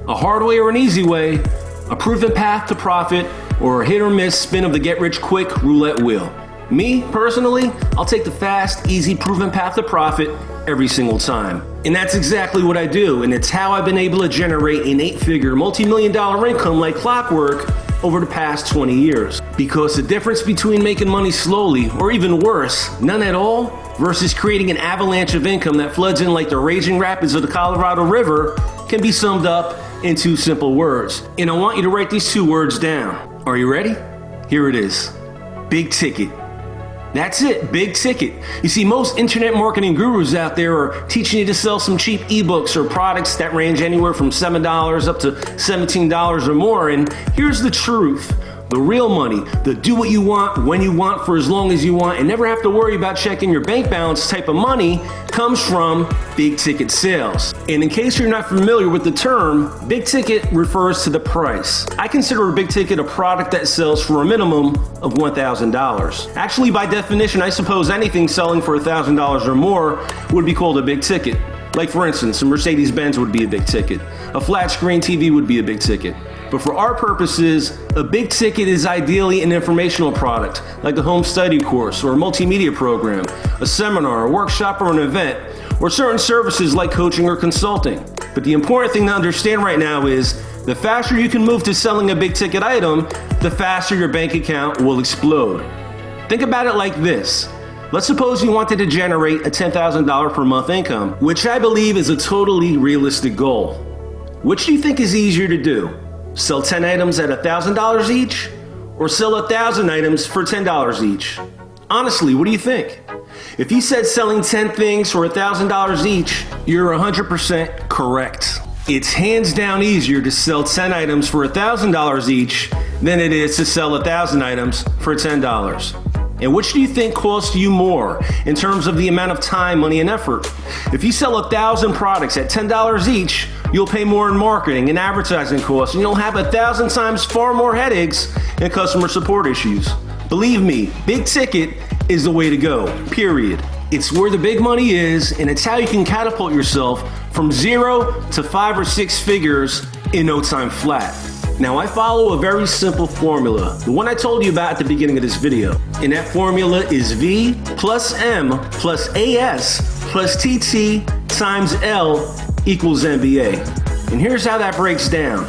a hard way or an easy way, a proven path to profit, or a hit or miss spin of the get-rich-quick roulette wheel. Me, personally, I'll take the fast, easy, proven path to profit every single time. And that's exactly what I do, and it's how I've been able to generate an 8-figure, multi-million-dollar income like clockwork over the past 20 years. Because the difference between making money slowly, or even worse, none at all, versus creating an avalanche of income that floods in like the raging rapids of the Colorado River can be summed up in 2 simple words. And I want you to write these 2 words down. Are you ready? Here it is. Big ticket. That's it, big ticket. You see, most internet marketing gurus out there are teaching you to sell some cheap ebooks or products that range anywhere from $7 up to $17 or more. And here's the truth. The real money, the do what you want, when you want, for as long as you want, and never have to worry about checking your bank balance type of money comes from big ticket sales. And in case you're not familiar with the term, big ticket refers to the price. I consider a big ticket a product that sells for a minimum of $1,000. Actually, by definition, I suppose anything selling for $1,000 or more would be called a big ticket. Like for instance, a Mercedes-Benz would be a big ticket. A flat screen TV would be a big ticket. But for our purposes, a big ticket is ideally an informational product, like a home study course or a multimedia program, a seminar, a workshop, or an event, or certain services like coaching or consulting. But the important thing to understand right now is the faster you can move to selling a big ticket item, the faster your bank account will explode. Think about it like this. Let's suppose you wanted to generate a $10,000 per month income, which I believe is a totally realistic goal. Which do you think is easier to do? Sell 10 items at $1,000 each, or sell 1,000 items for $10 each? Honestly, what do you think? If you said selling 10 things for $1,000 each, you're 100% correct. It's hands down easier to sell 10 items for $1,000 each than it is to sell 1,000 items for $10. And which do you think costs you more in terms of the amount of time, money, and effort? If you sell 1,000 products at $10 each, you'll pay more in marketing and advertising costs, and you'll have 1,000 times far more headaches and customer support issues. Believe me, big ticket is the way to go, period. It's where the big money is, and it's how you can catapult yourself from 0 to 5 or 6 figures in no time flat. Now, I follow a very simple formula, the one I told you about at the beginning of this video. And that formula is V plus M plus AS plus TT times L equals MBA. And here's how that breaks down.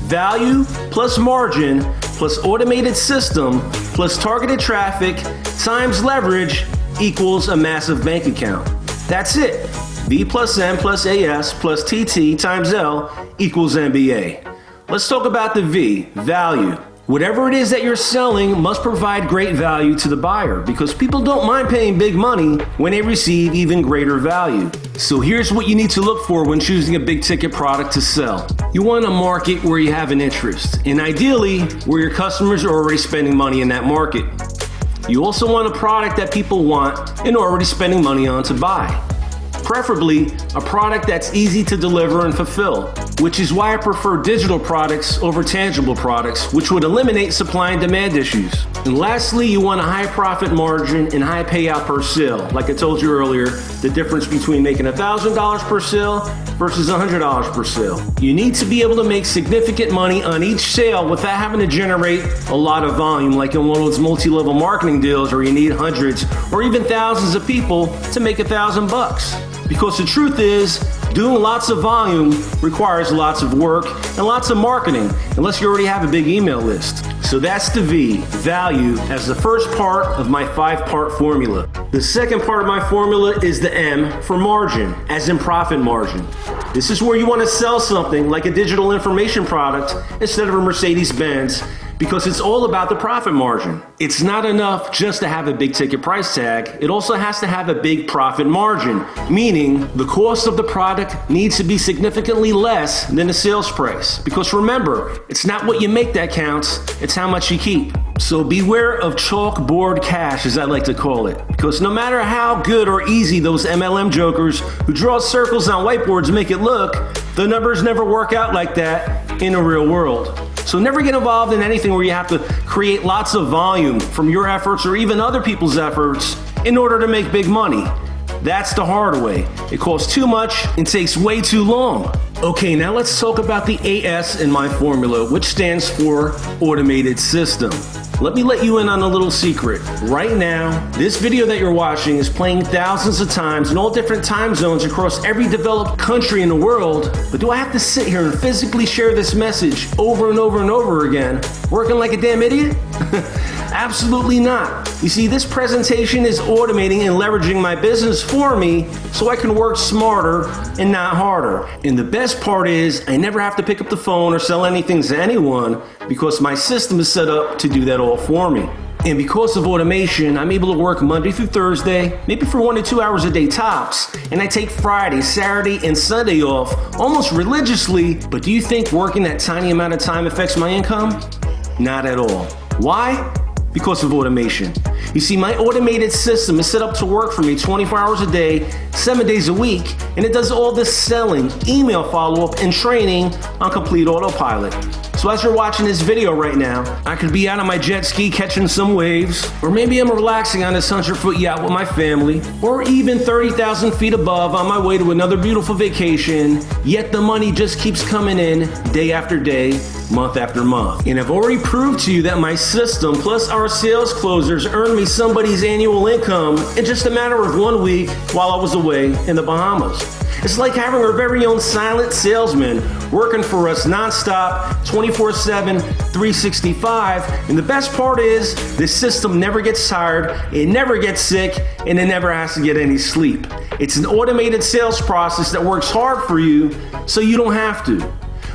Value plus margin plus automated system plus targeted traffic times leverage equals a massive bank account. That's it. V plus M plus AS plus TT times L equals MBA. Let's talk about the V, value. Whatever it is that you're selling must provide great value to the buyer because people don't mind paying big money when they receive even greater value. So here's what you need to look for when choosing a big ticket product to sell. You want a market where you have an interest, and ideally where your customers are already spending money in that market. You also want a product that people want and are already spending money on to buy. Preferably a product that's easy to deliver and fulfill. which is why I prefer digital products over tangible products, which would eliminate supply and demand issues. And lastly, you want a high profit margin and high payout per sale. Like I told you earlier, the difference between making $1,000 per sale versus $100 per sale. You need to be able to make significant money on each sale without having to generate a lot of volume, like in one of those multi-level marketing deals where you need hundreds or even thousands of people to make $1,000. Because the truth is, doing lots of volume requires lots of work and lots of marketing, unless you already have a big email list. So that's the V, value, as the first part of my 5-part formula. The second part of my formula is the M for margin, as in profit margin. This is where you want to sell something like a digital information product instead of a Mercedes-Benz, because it's all about the profit margin. It's not enough just to have a big ticket price tag. It also has to have a big profit margin, meaning the cost of the product needs to be significantly less than the sales price. Because remember, it's not what you make that counts, it's how much you keep. So beware of chalkboard cash, as I like to call it. Because no matter how good or easy those MLM jokers who draw circles on whiteboards make it look, the numbers never work out like that in the real world. So never get involved in anything where you have to create lots of volume from your efforts or even other people's efforts in order to make big money. That's the hard way. It costs too much and takes way too long. Okay, now let's talk about the AS in my formula, which stands for automated system. Let me let you in on a little secret. Right now, this video that you're watching is playing thousands of times in all different time zones across every developed country in the world. But do I have to sit here and physically share this message over and over and over again, working like a damn idiot? Absolutely not. You see, this presentation is automating and leveraging my business for me so I can work smarter and not harder. And the best part is I never have to pick up the phone or sell anything to anyone because my system is set up to do that all for me. And because of automation, I'm able to work Monday through Thursday, maybe for 1 to 2 hours a day tops, and I take Friday, Saturday, and Sunday off almost religiously. But do you think working that tiny amount of time affects my income? Not at all. Why? Because of automation. You see, my automated system is set up to work for me 24 hours a day, 7 days a week, and it does all this selling, email follow-up, and training on complete autopilot. So as you're watching this video right now, I could be out on my jet ski catching some waves, or maybe I'm relaxing on this 100-foot yacht with my family, or even 30,000 feet above on my way to another beautiful vacation, yet the money just keeps coming in day after day, month after month. And I've already proved to you that my system plus our sales closers earned me somebody's annual income in just a matter of 1 week while I was away in the Bahamas. It's like having our very own silent salesman working for us nonstop, 24/7, 365. And the best part is this system never gets tired, it never gets sick, and it never has to get any sleep. It's an automated sales process that works hard for you so you don't have to.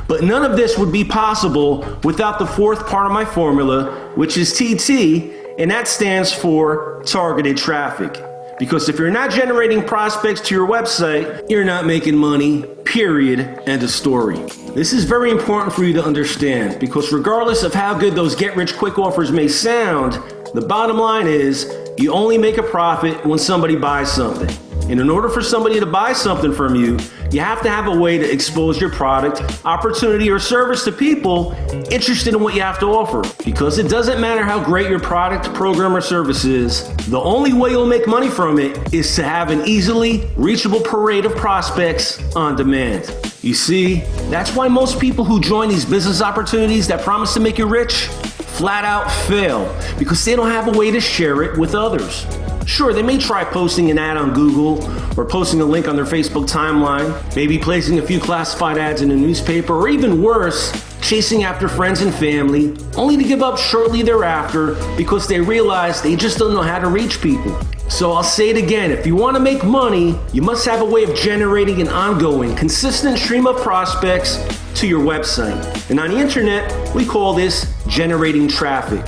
But none of this would be possible without the fourth part of my formula, which is TT, and that stands for targeted traffic. Because if you're not generating prospects to your website, you're not making money, period, end of story. This is very important for you to understand, because regardless of how good those get-rich-quick offers may sound, the bottom line is you only make a profit when somebody buys something. And in order for somebody to buy something from you, you have to have a way to expose your product, opportunity, or service to people interested in what you have to offer. Because it doesn't matter how great your product, program, or service is, the only way you'll make money from it is to have an easily reachable parade of prospects on demand. You see, that's why most people who join these business opportunities that promise to make you rich flat out fail, because they don't have a way to share it with others. Sure, they may try posting an ad on Google or posting a link on their Facebook timeline, maybe placing a few classified ads in a newspaper, or even worse, chasing after friends and family, only to give up shortly thereafter because they realize they just don't know how to reach people. So I'll say it again, if you want to make money, you must have a way of generating an ongoing, consistent stream of prospects to your website. And on the internet, we call this generating traffic.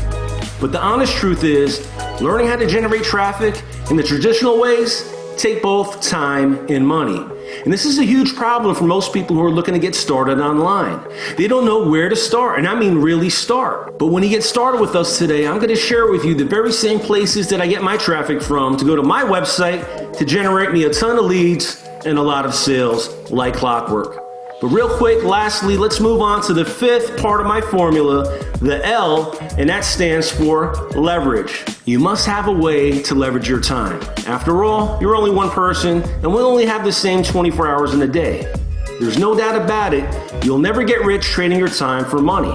But the honest truth is, learning how to generate traffic in the traditional ways take both time and money. And this is a huge problem for most people who are looking to get started online. They don't know where to start, and I mean really start. But when you get started with us today, I'm going to share with you the very same places that I get my traffic from to go to my website to generate me a ton of leads and a lot of sales like clockwork. But real quick, lastly, let's move on to the fifth part of my formula, the L, and that stands for leverage. You must have a way to leverage your time. After all, you're only one person, and we only have the same 24 hours in a day. There's no doubt about it, you'll never get rich trading your time for money.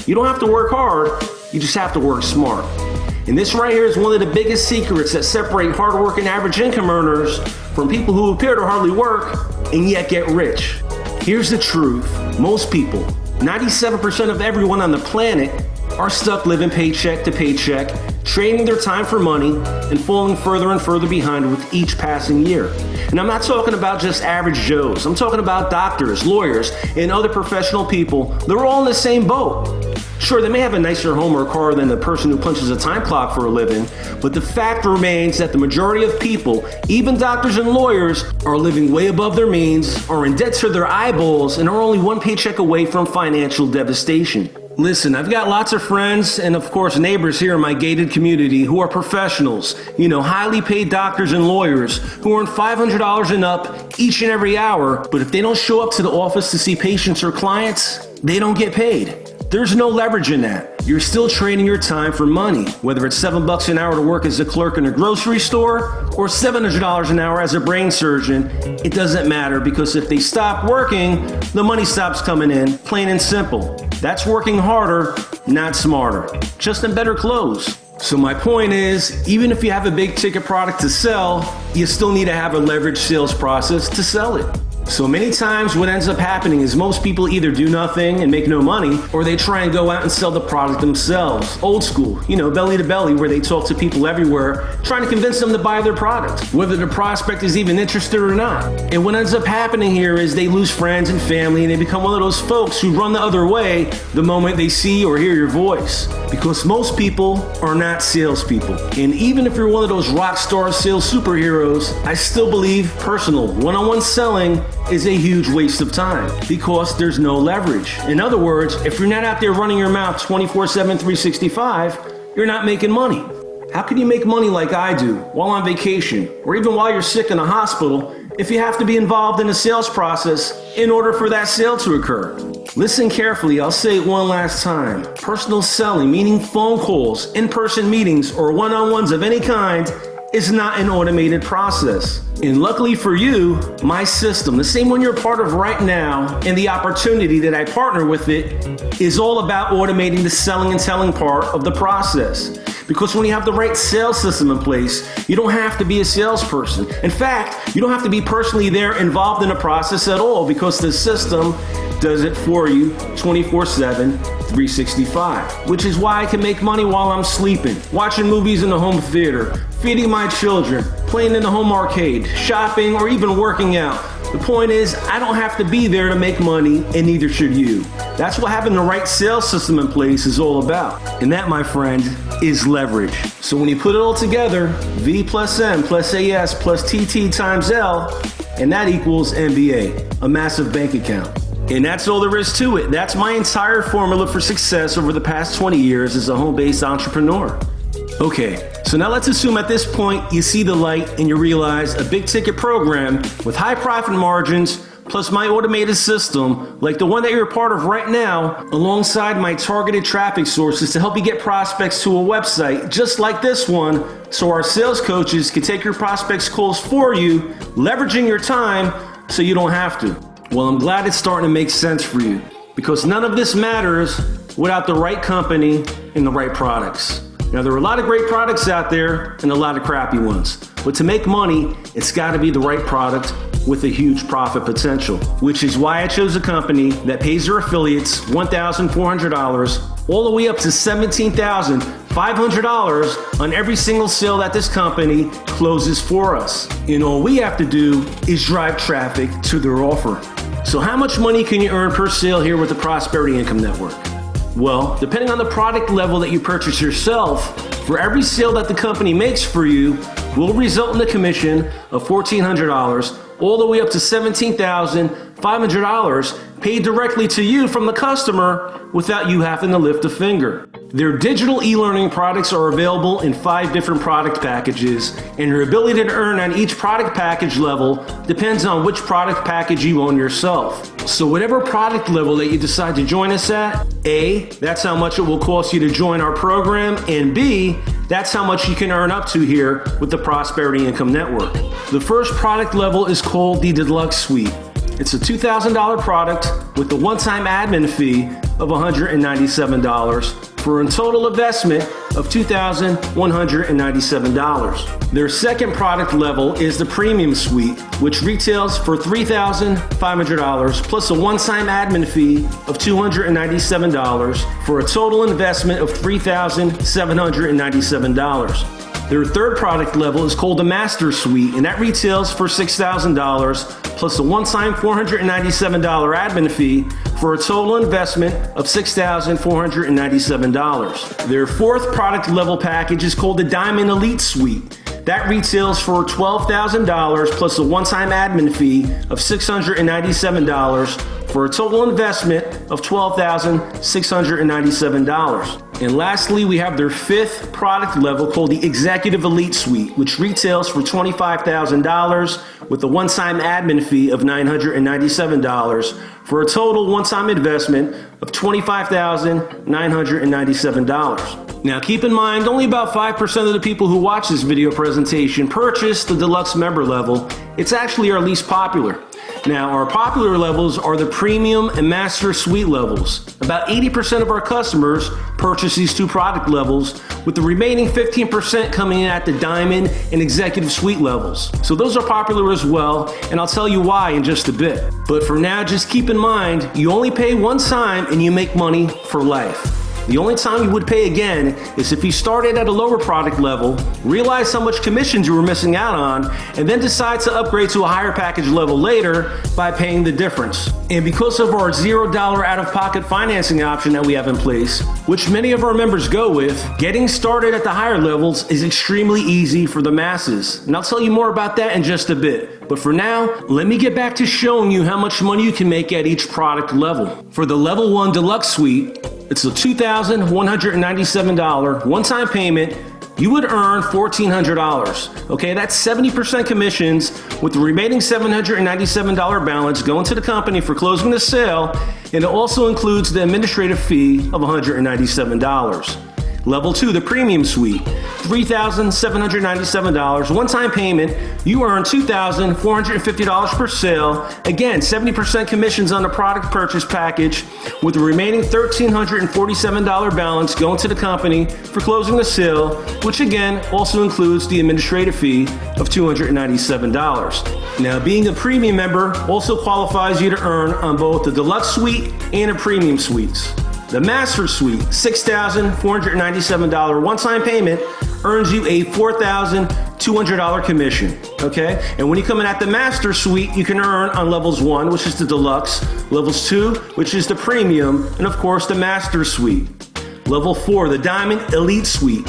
You don't have to work hard, you just have to work smart. And this right here is one of the biggest secrets that separate hardworking average income earners from people who appear to hardly work and yet get rich. Here's the truth. Most people, 97% of everyone on the planet, are stuck living paycheck to paycheck, trading their time for money, and falling further and further behind with each passing year. And I'm not talking about just average Joes. I'm talking about doctors, lawyers, and other professional people. They're all in the same boat. Sure, they may have a nicer home or car than the person who punches a time clock for a living, but the fact remains that the majority of people, even doctors and lawyers, are living way above their means, are in debt to their eyeballs, and are only one paycheck away from financial devastation. Listen, I've got lots of friends and of course neighbors here in my gated community who are professionals, highly paid doctors and lawyers who earn $500 and up each and every hour, but if they don't show up to the office to see patients or clients, they don't get paid. There's no leverage in that. You're still trading your time for money, whether it's $7 an hour to work as a clerk in a grocery store or $700 an hour as a brain surgeon. It doesn't matter because if they stop working, the money stops coming in, plain and simple. That's working harder, not smarter, just in better clothes. So my point is, even if you have a big ticket product to sell, you still need to have a leveraged sales process to sell it. So many times what ends up happening is most people either do nothing and make no money, or they try and go out and sell the product themselves. Old school, belly to belly, where they talk to people everywhere, trying to convince them to buy their product, whether the prospect is even interested or not. And what ends up happening here is they lose friends and family, and they become one of those folks who run the other way the moment they see or hear your voice. Because most people are not salespeople. And even if you're one of those rock star sales superheroes, I still believe personal one-on-one selling is a huge waste of time because there's no leverage. In other words, if you're not out there running your mouth 24/7, 365, you're not making money. How can you make money like I do while on vacation or even while you're sick in a hospital if you have to be involved in the sales process in order for that sale to occur? Listen carefully, I'll say it one last time. Personal selling, meaning phone calls, in-person meetings, or one-on-ones of any kind, is not an automated process. And luckily for you, my system, the same one you're part of right now, and the opportunity that I partner with it, is all about automating the selling and telling part of the process. Because when you have the right sales system in place, you don't have to be a salesperson. In fact, you don't have to be personally there involved in the process at all because the system does it for you 24/7, 365. Which is why I can make money while I'm sleeping, watching movies in the home theater, feeding my children, playing in the home arcade, shopping, or even working out. The point is, I don't have to be there to make money, and neither should you. That's what having the right sales system in place is all about. And that, my friend, is leverage. So when you put it all together, V plus M plus AS plus TT times L, and that equals MBA, a massive bank account. And that's all there is to it. That's my entire formula for success over the past 20 years as a home-based entrepreneur. Okay, so now let's assume at this point you see the light and you realize a big ticket program with high profit margins plus my automated system, like the one that you're a part of right now, alongside my targeted traffic sources to help you get prospects to a website just like this one, so our sales coaches can take your prospects' calls for you, leveraging your time so you don't have to. Well, I'm glad it's starting to make sense for you, because none of this matters without the right company and the right products. Now, there are a lot of great products out there and a lot of crappy ones, but to make money, it's got to be the right product with a huge profit potential, which is why I chose a company that pays their affiliates $1,400 all the way up to $17,500 on every single sale that this company closes for us. And all we have to do is drive traffic to their offer. So how much money can you earn per sale here with the Prosperity Income Network? Well, depending on the product level that you purchase yourself, for every sale that the company makes for you will result in a commission of $1,400 all the way up to $17,500 paid directly to you from the customer without you having to lift a finger. Their digital e-learning products are available in 5 different product packages, and your ability to earn on each product package level depends on which product package you own yourself. So whatever product level that you decide to join us at, A, that's how much it will cost you to join our program, and B, that's how much you can earn up to here with the Prosperity Income Network. The first product level is called the Deluxe Suite. It's a $2,000 product with a one-time admin fee of $197 for a total investment of $2,197. Their second product level is the Premium Suite, which retails for $3,500 plus a one-time admin fee of $297 for a total investment of $3,797. Their third product level is called the Master Suite, and that retails for $6,000 plus a one-time $497 admin fee for a total investment of $6,497. Their fourth product level package is called the Diamond Elite Suite. That retails for $12,000 plus a one-time admin fee of $697 for a total investment of $12,697. And lastly, we have their fifth product level called the Executive Elite Suite, which retails for $25,000 with a one-time admin fee of $997 for a total one-time investment of $25,997. Now keep in mind, only about 5% of the people who watch this video presentation purchase the Deluxe member level. It's actually our least popular. Now, our popular levels are the Premium and Master Suite levels. About 80% of our customers purchase these 2 product levels, with the remaining 15% coming in at the Diamond and Executive Suite levels. So those are popular as well, and I'll tell you why in just a bit. But for now, just keep in mind, you only pay one time and you make money for life. The only time you would pay again is if you started at a lower product level, realized how much commissions you were missing out on, and then decide to upgrade to a higher package level later by paying the difference. And because of our $0 out-of-pocket financing option that we have in place, which many of our members go with, getting started at the higher levels is extremely easy for the masses. And I'll tell you more about that in just a bit. But for now, let me get back to showing you how much money you can make at each product level. For the Level 1 Deluxe Suite, it's a $2,197 one-time payment. You would earn $1,400. Okay, that's 70% commissions, with the remaining $797 balance going to the company for closing the sale, and it also includes the administrative fee of $197. Level 2, the Premium Suite, $3,797, one-time payment. You earn $2,450 per sale. Again, 70% commissions on the product purchase package, with the remaining $1,347 balance going to the company for closing the sale, which again also includes the administrative fee of $297. Now, being a premium member also qualifies you to earn on both the Deluxe Suite and the Premium Suites. The Master Suite, $6,497 one-time payment, earns you a $4,200 commission, okay? And when you come in at the Master Suite, you can earn on Levels 1, which is the Deluxe, Levels 2, which is the Premium, and of course the Master Suite. Level 4, the Diamond Elite Suite,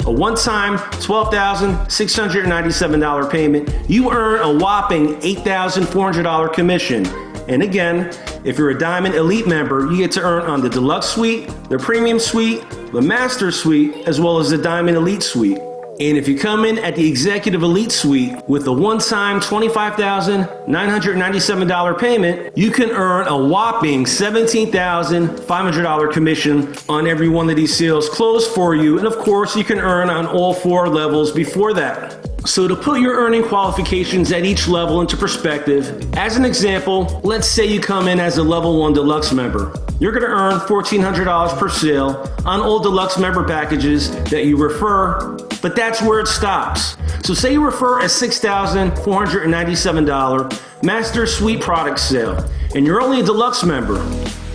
a one-time $12,697 payment. You earn a whopping $8,400 commission. And again, if you're a Diamond Elite member, you get to earn on the Deluxe Suite, the Premium Suite, the Master Suite, as well as the Diamond Elite Suite. And if you come in at the Executive Elite Suite with a one-time $25,997 payment, you can earn a whopping $17,500 commission on every one of these sales closed for you. And of course, you can earn on all 4 levels before that. So to put your earning qualifications at each level into perspective, as an example, let's say you come in as a Level 1 Deluxe member. You're going to earn $1,400 per sale on all Deluxe member packages that you refer, but that's where it stops. So say you refer a $6,497 Master Suite product sale, and you're only a Deluxe member.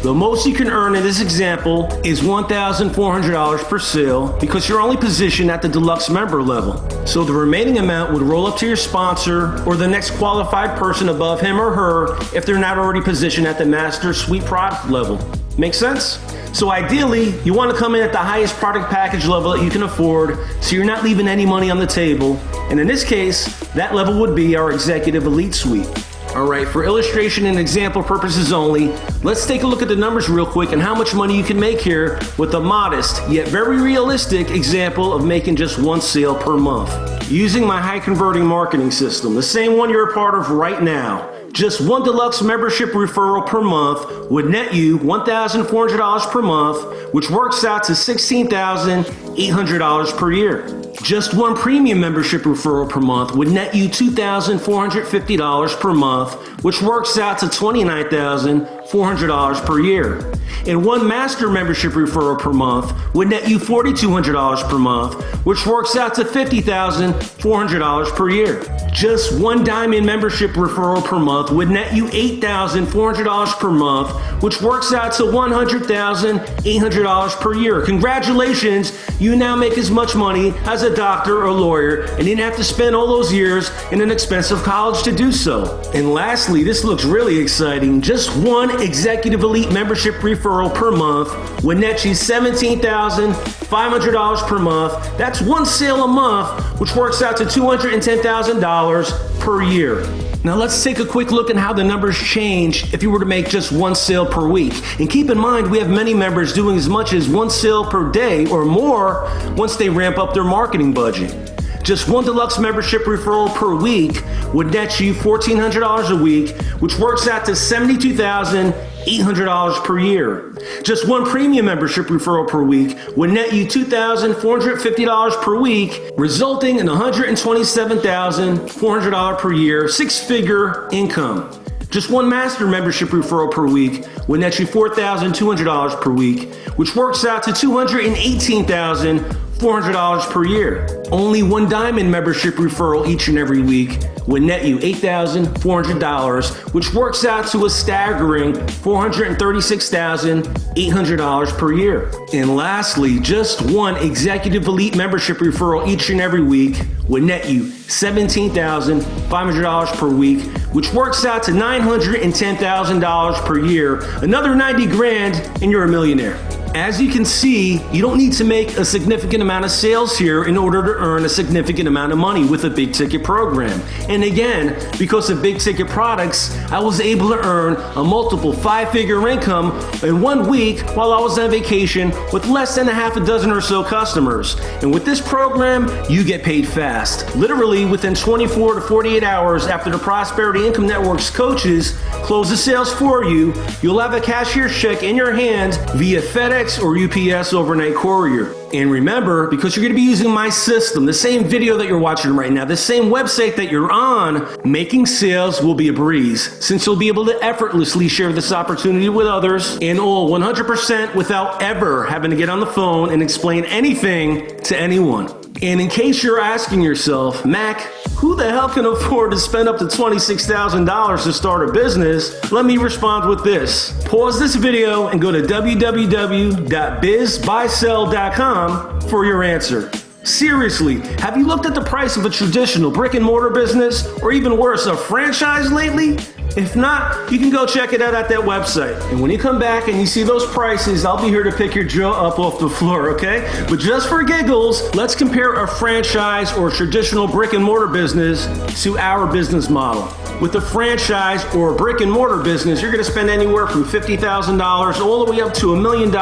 The most you can earn in this example is $1,400 per sale because you're only positioned at the Deluxe member level. So the remaining amount would roll up to your sponsor or the next qualified person above him or her if they're not already positioned at the Master Suite product level. Make sense? So ideally, you want to come in at the highest product package level that you can afford, so you're not leaving any money on the table. And in this case, that level would be our Executive Elite Suite. All right, for illustration and example purposes only, let's take a look at the numbers real quick and how much money you can make here with a modest yet very realistic example of making just one sale per month. Using my high converting marketing system, the same one you're a part of right now. Just one deluxe membership referral per month would net you $1,400 per month, which works out to $16,800 per year. Just one premium membership referral per month would net you $2,450 per month, which works out to $29,400 per year. And one master membership referral per month would net you $4,200 per month, which works out to $50,400 per year. Just one diamond membership referral per month would net you $8,400 per month, which works out to $100,800 per year. Congratulations, you now make as much money as a doctor or lawyer and didn't have to spend all those years in an expensive college to do so. And lastly, this looks really exciting. Just one executive elite membership referral per month would net you $17,500 per month. That's one sale a month, which works out to $210,000 per year. Now let's take a quick look at how the numbers change if you were to make just one sale per week. And keep in mind, we have many members doing as much as one sale per day or more once they ramp up their marketing budget. Just one deluxe membership referral per week would net you $1,400 a week, which works out to $72,800 per year. Just one premium membership referral per week would net you $2,450 per week, resulting in $127,400 per year, six-figure income. Just one master membership referral per week would net you $4,200 per week, which works out to $218,400 per year. Only one diamond membership referral each and every week would net you $8,400, which works out to a staggering $436,800 per year. And lastly, just one executive elite membership referral each and every week would net you $17,500 per week, which works out to $910,000 per year. Another 90 grand and you're a millionaire. As you can see, you don't need to make a significant amount of sales here in order to earn a significant amount of money with a big ticket program. And again, because of big ticket products, I was able to earn a multiple five-figure income in 1 week while I was on vacation with less than a half a dozen or so customers. And with this program, you get paid fast. Literally within 24 to 48 hours after the Prosperity Income Network's coaches close the sales for you, you'll have a cashier's check in your hand via FedEx or UPS overnight courier. And remember, because you're going to be using my system, the same video that you're watching right now, the same website that you're on, making sales will be a breeze, since you'll be able to effortlessly share this opportunity with others, and all 100% without ever having to get on the phone and explain anything to anyone. And in case you're asking yourself, Mac, who the hell can afford to spend up to $26,000 to start a business? Let me respond with this. Pause this video and go to www.bizbuysell.com for your answer. Seriously, have you looked at the price of a traditional brick and mortar business, or even worse, a franchise lately? If not, you can go check it out at that website. And when you come back and you see those prices, I'll be here to pick your jaw up off the floor, okay? But just for giggles, let's compare a franchise or traditional brick and mortar business to our business model. With a franchise or a brick and mortar business, you're gonna spend anywhere from $50,000 all the way up to $1 million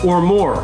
or more.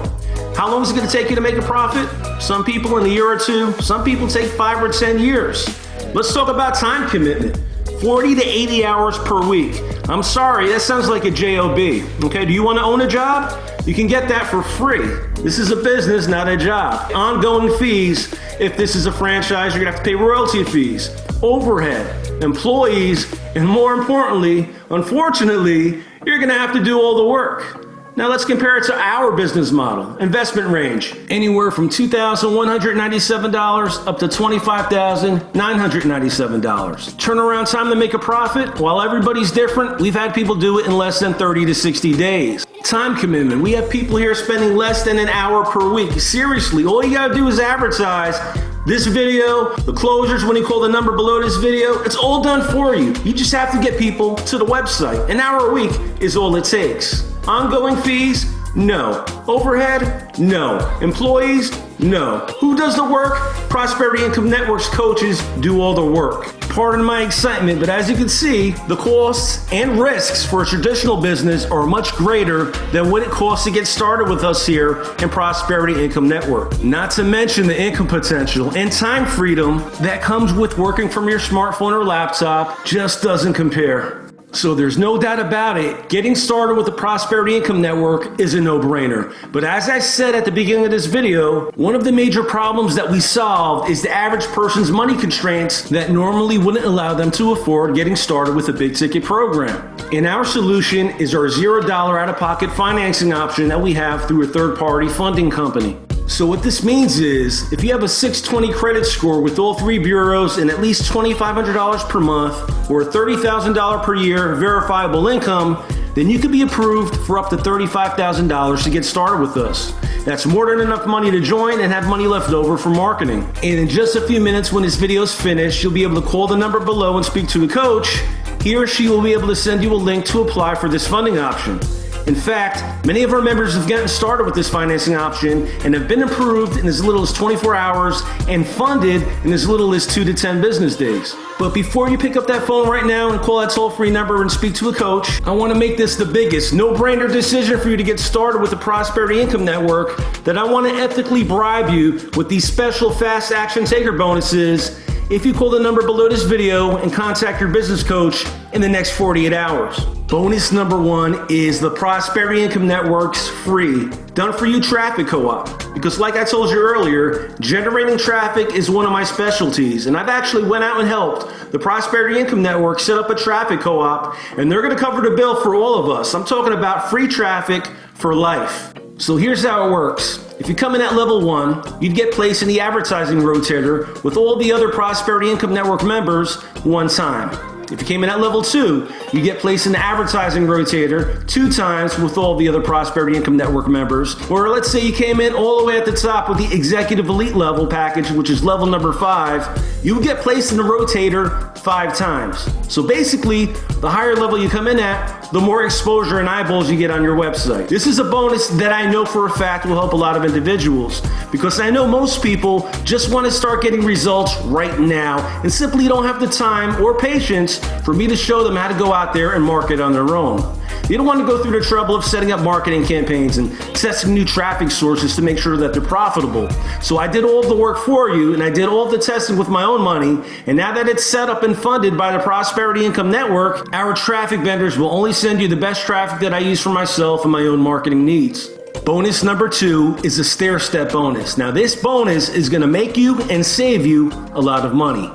How long is it gonna take you to make a profit? Some people in a year or two, some people take 5 or 10 years. Let's talk about time commitment. 40 to 80 hours per week. I'm sorry, that sounds like a job. Okay, do you want to own a job? You can get that for free. This is a business, not a job. Ongoing fees. If this is a franchise, you're gonna have to pay royalty fees, overhead, employees, and more importantly, unfortunately, you're gonna have to do all the work. Now let's compare it to our business model. Investment range, anywhere from $2,197 up to $25,997. Turnaround time to make a profit, while everybody's different, we've had people do it in less than 30 to 60 days. Time commitment, we have people here spending less than an hour per week. Seriously, all you gotta do is advertise. This video, the closures when you call the number below this video, it's all done for you. You just have to get people to the website. An hour a week is all it takes. Ongoing fees, No. Overhead? No. Employees? No. Who does the work? Prosperity Income Network's coaches do all the work. Pardon my excitement, but as you can see, the costs and risks for a traditional business are much greater than what it costs to get started with us here in Prosperity Income Network. Not to mention the income potential and time freedom that comes with working from your smartphone or laptop just doesn't compare. So there's no doubt about it, getting started with the Prosperity Income Network is a no-brainer. But as I said at the beginning of this video, one of the major problems that we solved is the average person's money constraints that normally wouldn't allow them to afford getting started with a big ticket program. And our solution is our $0 out-of-pocket financing option that we have through a third-party funding company. So what this means is, if you have a 620 credit score with all three bureaus and at least $2,500 per month or $30,000 per year verifiable income, then you could be approved for up to $35,000 to get started with us. That's more than enough money to join and have money left over for marketing. And in just a few minutes when this video is finished, you'll be able to call the number below and speak to a coach. He or she will be able to send you a link to apply for this funding option. In fact, many of our members have gotten started with this financing option and have been approved in as little as 24 hours and funded in as little as 2 to 10 business days. But before you pick up that phone right now and call that toll-free number and speak to a coach, I want to make this the biggest no-brainer decision for you to get started with the Prosperity Income Network, that I want to ethically bribe you with these special fast action taker bonuses if you call the number below this video and contact your business coach in the next 48 hours. Bonus number 1 is the Prosperity Income Network's free Done For You Traffic Co-op. Because like I told you earlier, generating traffic is one of my specialties, and I've actually went out and helped the Prosperity Income Network set up a traffic co-op, and they're going to cover the bill for all of us. I'm talking about free traffic for life. So here's how it works. If you come in at level 1, you'd get placed in the advertising rotator with all the other Prosperity Income Network members one time. If you came in at level 2, you get placed in the advertising rotator 2 times with all the other Prosperity Income Network members. Or let's say you came in all the way at the top with the Executive Elite level package, which is level number 5, you would get placed in the rotator 5 times. So basically, the higher level you come in at, the more exposure and eyeballs you get on your website. This is a bonus that I know for a fact will help a lot of individuals, because I know most people just want to start getting results right now and simply don't have the time or patience for me to show them how to go out there and market on their own. You don't want to go through the trouble of setting up marketing campaigns and testing new traffic sources to make sure that they're profitable. So I did all of the work for you, and I did all of the testing with my own money, and now that it's set up and funded by the Prosperity Income Network, our traffic vendors will only send you the best traffic that I use for myself and my own marketing needs. Bonus number 2 is a stair-step bonus. Now this bonus is going to make you and save you a lot of money.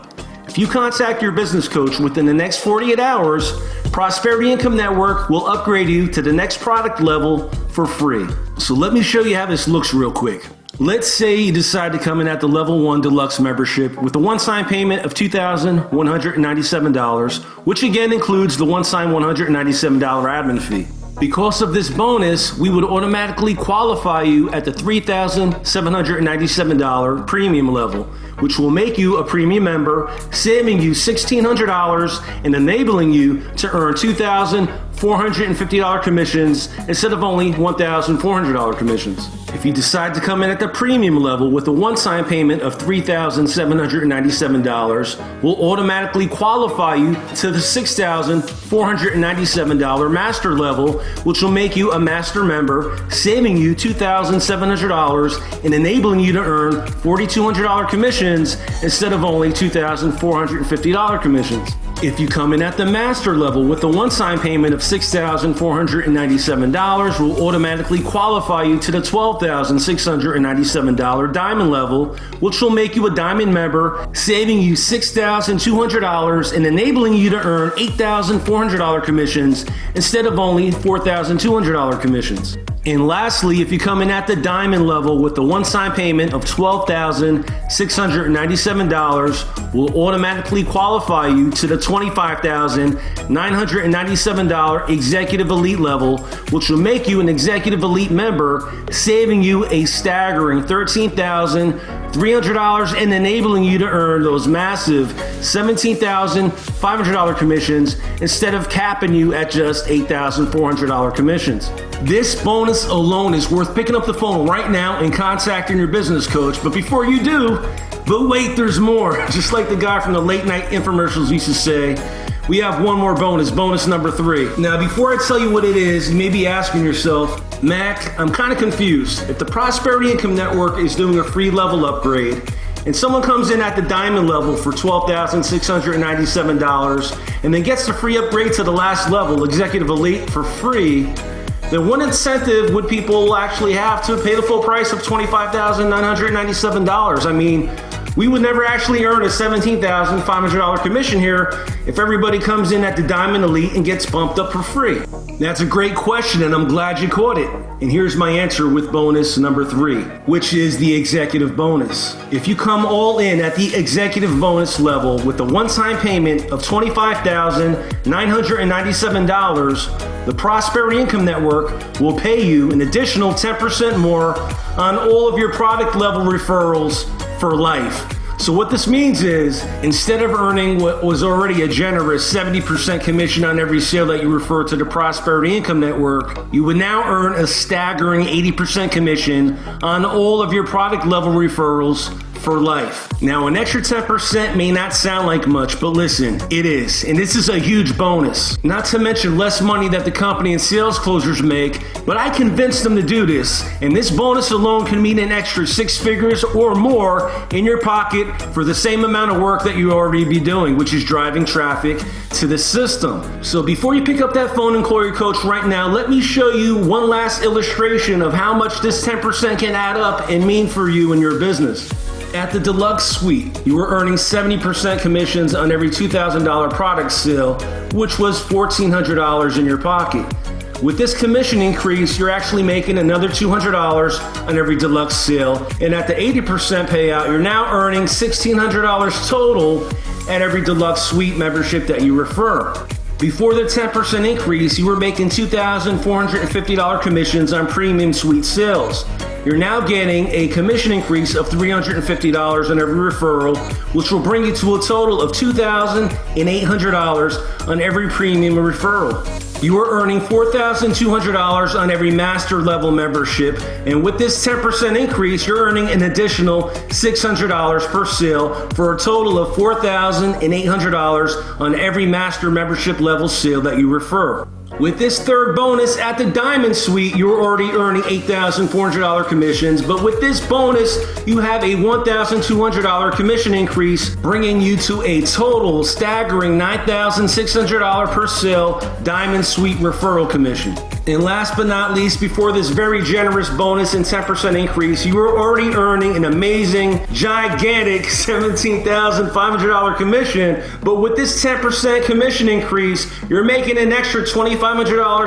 If you contact your business coach within the next 48 hours, Prosperity Income Network will upgrade you to the next product level for free. So let me show you how this looks real quick. Let's say you decide to come in at the level 1 deluxe membership with a one-time payment of $2,197, which again includes the one-time $197 admin fee. Because of this bonus, we would automatically qualify you at the $3,797 premium level, which will make you a premium member, saving you $1,600 and enabling you to earn $2,450 commissions instead of only $1,400 commissions. If you decide to come in at the premium level with a one-time payment of $3,797, we'll automatically qualify you to the $6,497 master level, which will make you a master member, saving you $2,700 and enabling you to earn $4,200 commissions instead of only $2,450 commissions. If you come in at the master level with a one-time payment of $6,497, we'll automatically qualify you to the $12,697 diamond level, which will make you a diamond member, saving you $6,200 and enabling you to earn $8,400 commissions instead of only $4,200 commissions. And lastly, if you come in at the diamond level with the one-time payment of $12,697, we'll automatically qualify you to the $25,997 Executive Elite level, which will make you an Executive Elite member, saving you a staggering $13,300 and enabling you to earn those massive $17,500 commissions instead of capping you at just $8,400 commissions. This bonus bonus alone is worth picking up the phone right now and contacting your business coach. But before you do, but wait, there's more. Just like the guy from the late night infomercials used to say, we have one more bonus, bonus number 3. Now, before I tell you what it is, you may be asking yourself, Mac, I'm kind of confused. If the Prosperity Income Network is doing a free level upgrade, and someone comes in at the diamond level for $12,697 and then gets the free upgrade to the last level, Executive Elite, for free, then what incentive would people actually have to pay the full price of $25,997? I mean, we would never actually earn a $17,500 commission here if everybody comes in at the Diamond Elite and gets bumped up for free. That's a great question, and I'm glad you caught it. And here's my answer with bonus number 3, which is the executive bonus. If you come all in at the executive bonus level with a one-time payment of $25,997, the Prosperity Income Network will pay you an additional 10% more on all of your product level referrals for life. So what this means is, instead of earning what was already a generous 70% commission on every sale that you refer to the Prosperity Income Network, you would now earn a staggering 80% commission on all of your product level referrals for life. Now, an extra 10% may not sound like much, but listen, it is. And this is a huge bonus. Not to mention less money that the company and sales closers make, but I convinced them to do this. And this bonus alone can mean an extra 6 figures or more in your pocket for the same amount of work that you already be doing, which is driving traffic to the system. So before you pick up that phone and call your coach right now, let me show you one last illustration of how much this 10% can add up and mean for you and your business. At the Deluxe Suite, you were earning 70% commissions on every $2,000 product sale, which was $1,400 in your pocket. With this commission increase, you're actually making another $200 on every Deluxe sale, and at the 80% payout, you're now earning $1,600 total at every Deluxe Suite membership that you refer. Before the 10% increase, you were making $2,450 commissions on Premium Suite sales. You're now getting a commission increase of $350 on every referral, which will bring you to a total of $2,800 on every premium referral. You are earning $4,200 on every master level membership, and with this 10% increase, you're earning an additional $600 per sale for a total of $4,800 on every master membership level sale that you refer. With this third bonus at the Diamond Suite, you're already earning $8,400 commissions, but with this bonus, you have a $1,200 commission increase, bringing you to a total staggering $9,600 per sale Diamond Suite referral commission. And last but not least, before this very generous bonus and 10% increase, you are already earning an amazing, gigantic $17,500 commission, but with this 10% commission increase, you're making an extra $2,500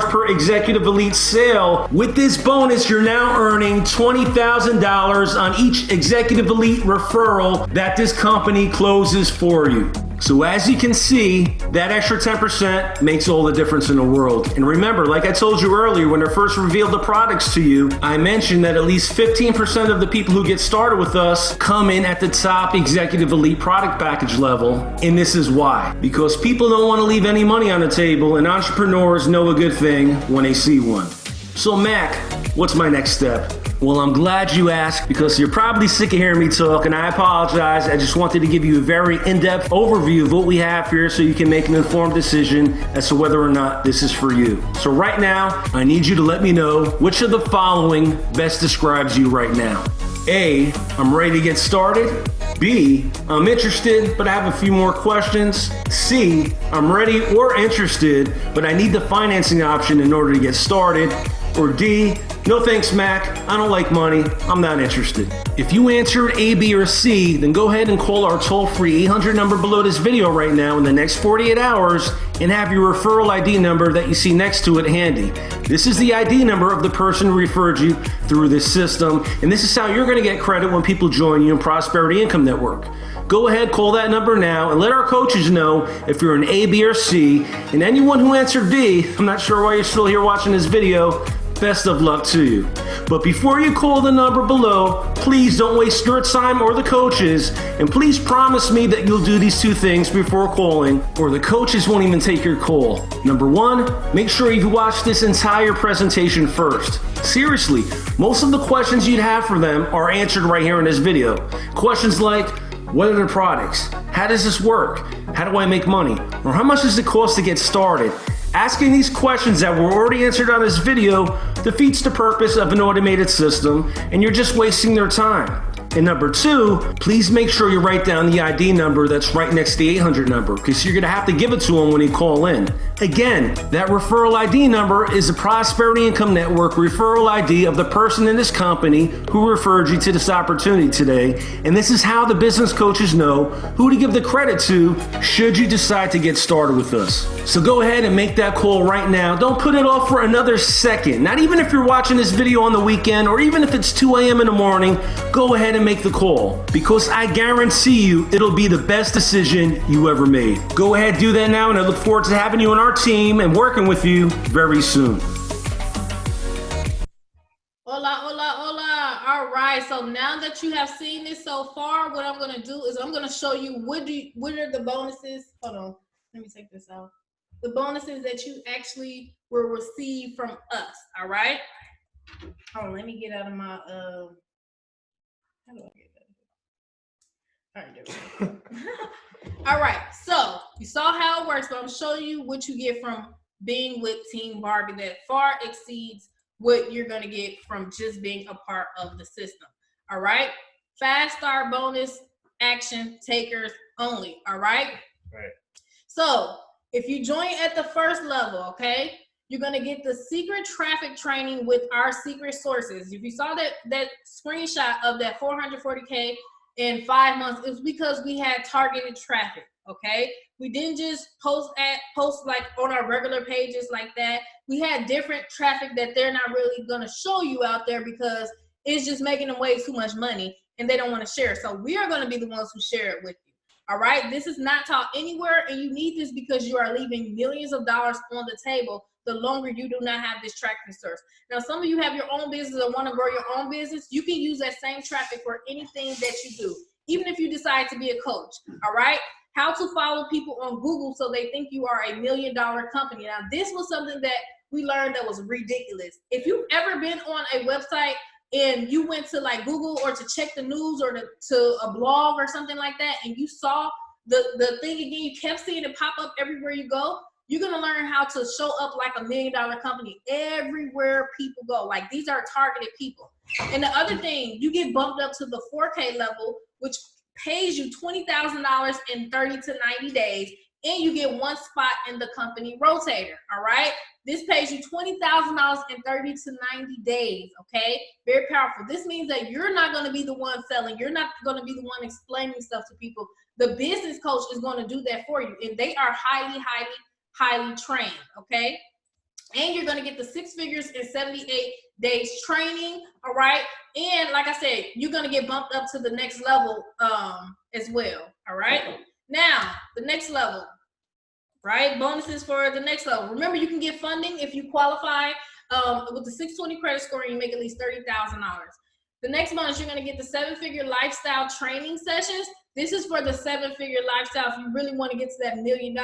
per Executive Elite sale. With this bonus, you're now earning $20,000 on each Executive Elite referral that this company closes for you. So as you can see, that extra 10% makes all the difference in the world. And remember, like I told you earlier, when I first revealed the products to you, I mentioned that at least 15% of the people who get started with us come in at the top Executive Elite product package level. And this is why. Because people don't want to leave any money on the table, and entrepreneurs know a good thing when they see one. So Mac, what's my next step? Well, I'm glad you asked, because you're probably sick of hearing me talk, and I apologize. I just wanted to give you a very in-depth overview of what we have here so you can make an informed decision as to whether or not this is for you. So right now, I need you to let me know which of the following best describes you right now. A, I'm ready to get started. B, I'm interested, but I have a few more questions. C, I'm ready or interested, but I need the financing option in order to get started. Or D, no thanks, Mac. I don't like money. I'm not interested. If you answered A, B, or C, then go ahead and call our toll-free 800 number below this video right now in the next 48 hours and have your referral ID number that you see next to it handy. This is the ID number of the person who referred you through this system, and this is how you're going to get credit when people join you in Prosperity Income Network. Go ahead, call that number now, and let our coaches know if you're an A, B, or C, and anyone who answered D, I'm not sure why you're still here watching this video, best of luck to you. But before you call the number below, please don't waste your time or the coaches, and please promise me that you'll do these two things before calling, or the coaches won't even take your call. Number one, make sure you watch this entire presentation first. Seriously, most of the questions you'd have for them are answered right here in this video. Questions like, what are the products? How does this work? How do I make money? Or how much does it cost to get started? Asking these questions that were already answered on this video defeats the purpose of an automated system, and you're just wasting their time. And number two, please make sure you write down the ID number that's right next to the 800 number, because you're going to have to give it to them when you call in. Again, that referral ID number is the Prosperity Income Network referral ID of the person in this company who referred you to this opportunity today. And this is how the business coaches know who to give the credit to should you decide to get started with us. So go ahead and make that call right now. Don't put it off for another second. Not even if you're watching this video on the weekend, or even if it's 2 a.m. in the morning, go ahead and make the call, because I guarantee you it'll be the best decision you ever made. Go ahead, do that now, and I look forward to having you on our team and working with you very soon. Hola, hola, hola. All right, so now that you have seen this so far, what I'm going to do is I'm going to show you what are the bonuses. Hold on, let me take this out. The bonuses that you actually will receive from us, all right? Hold on, let me get out of my, how do I get that? All right, there we go. All right, so you saw how it works, but I'm showing you what you get from being with Team Barbie that far exceeds what you're gonna get from just being a part of the system, all right? Fast start bonus, action takers only, all right? Right. So if you join at the first level, okay, you're gonna get the secret traffic training with our secret sources. If you saw that screenshot of that 440K in 5 months, it was because we had targeted traffic, okay? We didn't just post like on our regular pages like that. We had different traffic that they're not really gonna show you out there because it's just making them way too much money and they don't wanna share. So we are gonna be the ones who share it with you. All right, this is not taught anywhere, and you need this because you are leaving millions of dollars on the table the longer you do not have this tracking source. Now, some of you have your own business or want to grow your own business. You can use that same traffic for anything that you do, even if you decide to be a coach. All right, how to follow people on Google so they think you are a $1 million company. Now, this was something that we learned that was ridiculous. If you've ever been on a website and you went to like Google or to check the news or to a blog or something like that, and you saw the thing again, you kept seeing it pop up everywhere you go, you're gonna learn how to show up like a $1 million company everywhere people go. Like, these are targeted people. And the other thing, you get bumped up to the 4K level, which pays you $20,000 in 30 to 90 days, and you get one spot in the company rotator, all right? This pays you $20,000 in 30 to 90 days, okay? Very powerful. This means that you're not gonna be the one selling. You're not gonna be the one explaining stuff to people. The business coach is gonna do that for you, and they are highly, highly, highly trained, okay? And you're gonna get the 6 figures in 78 days training, all right? And like I said, you're gonna get bumped up to the next level as well, all right? Now, the next level, right? Bonuses for the next level. Remember, you can get funding if you qualify with the 620 credit score and you make at least $30,000. The next bonus, you're gonna get the 7-figure lifestyle training sessions. This is for the 7-figure lifestyle if you really wanna get to that $1 million.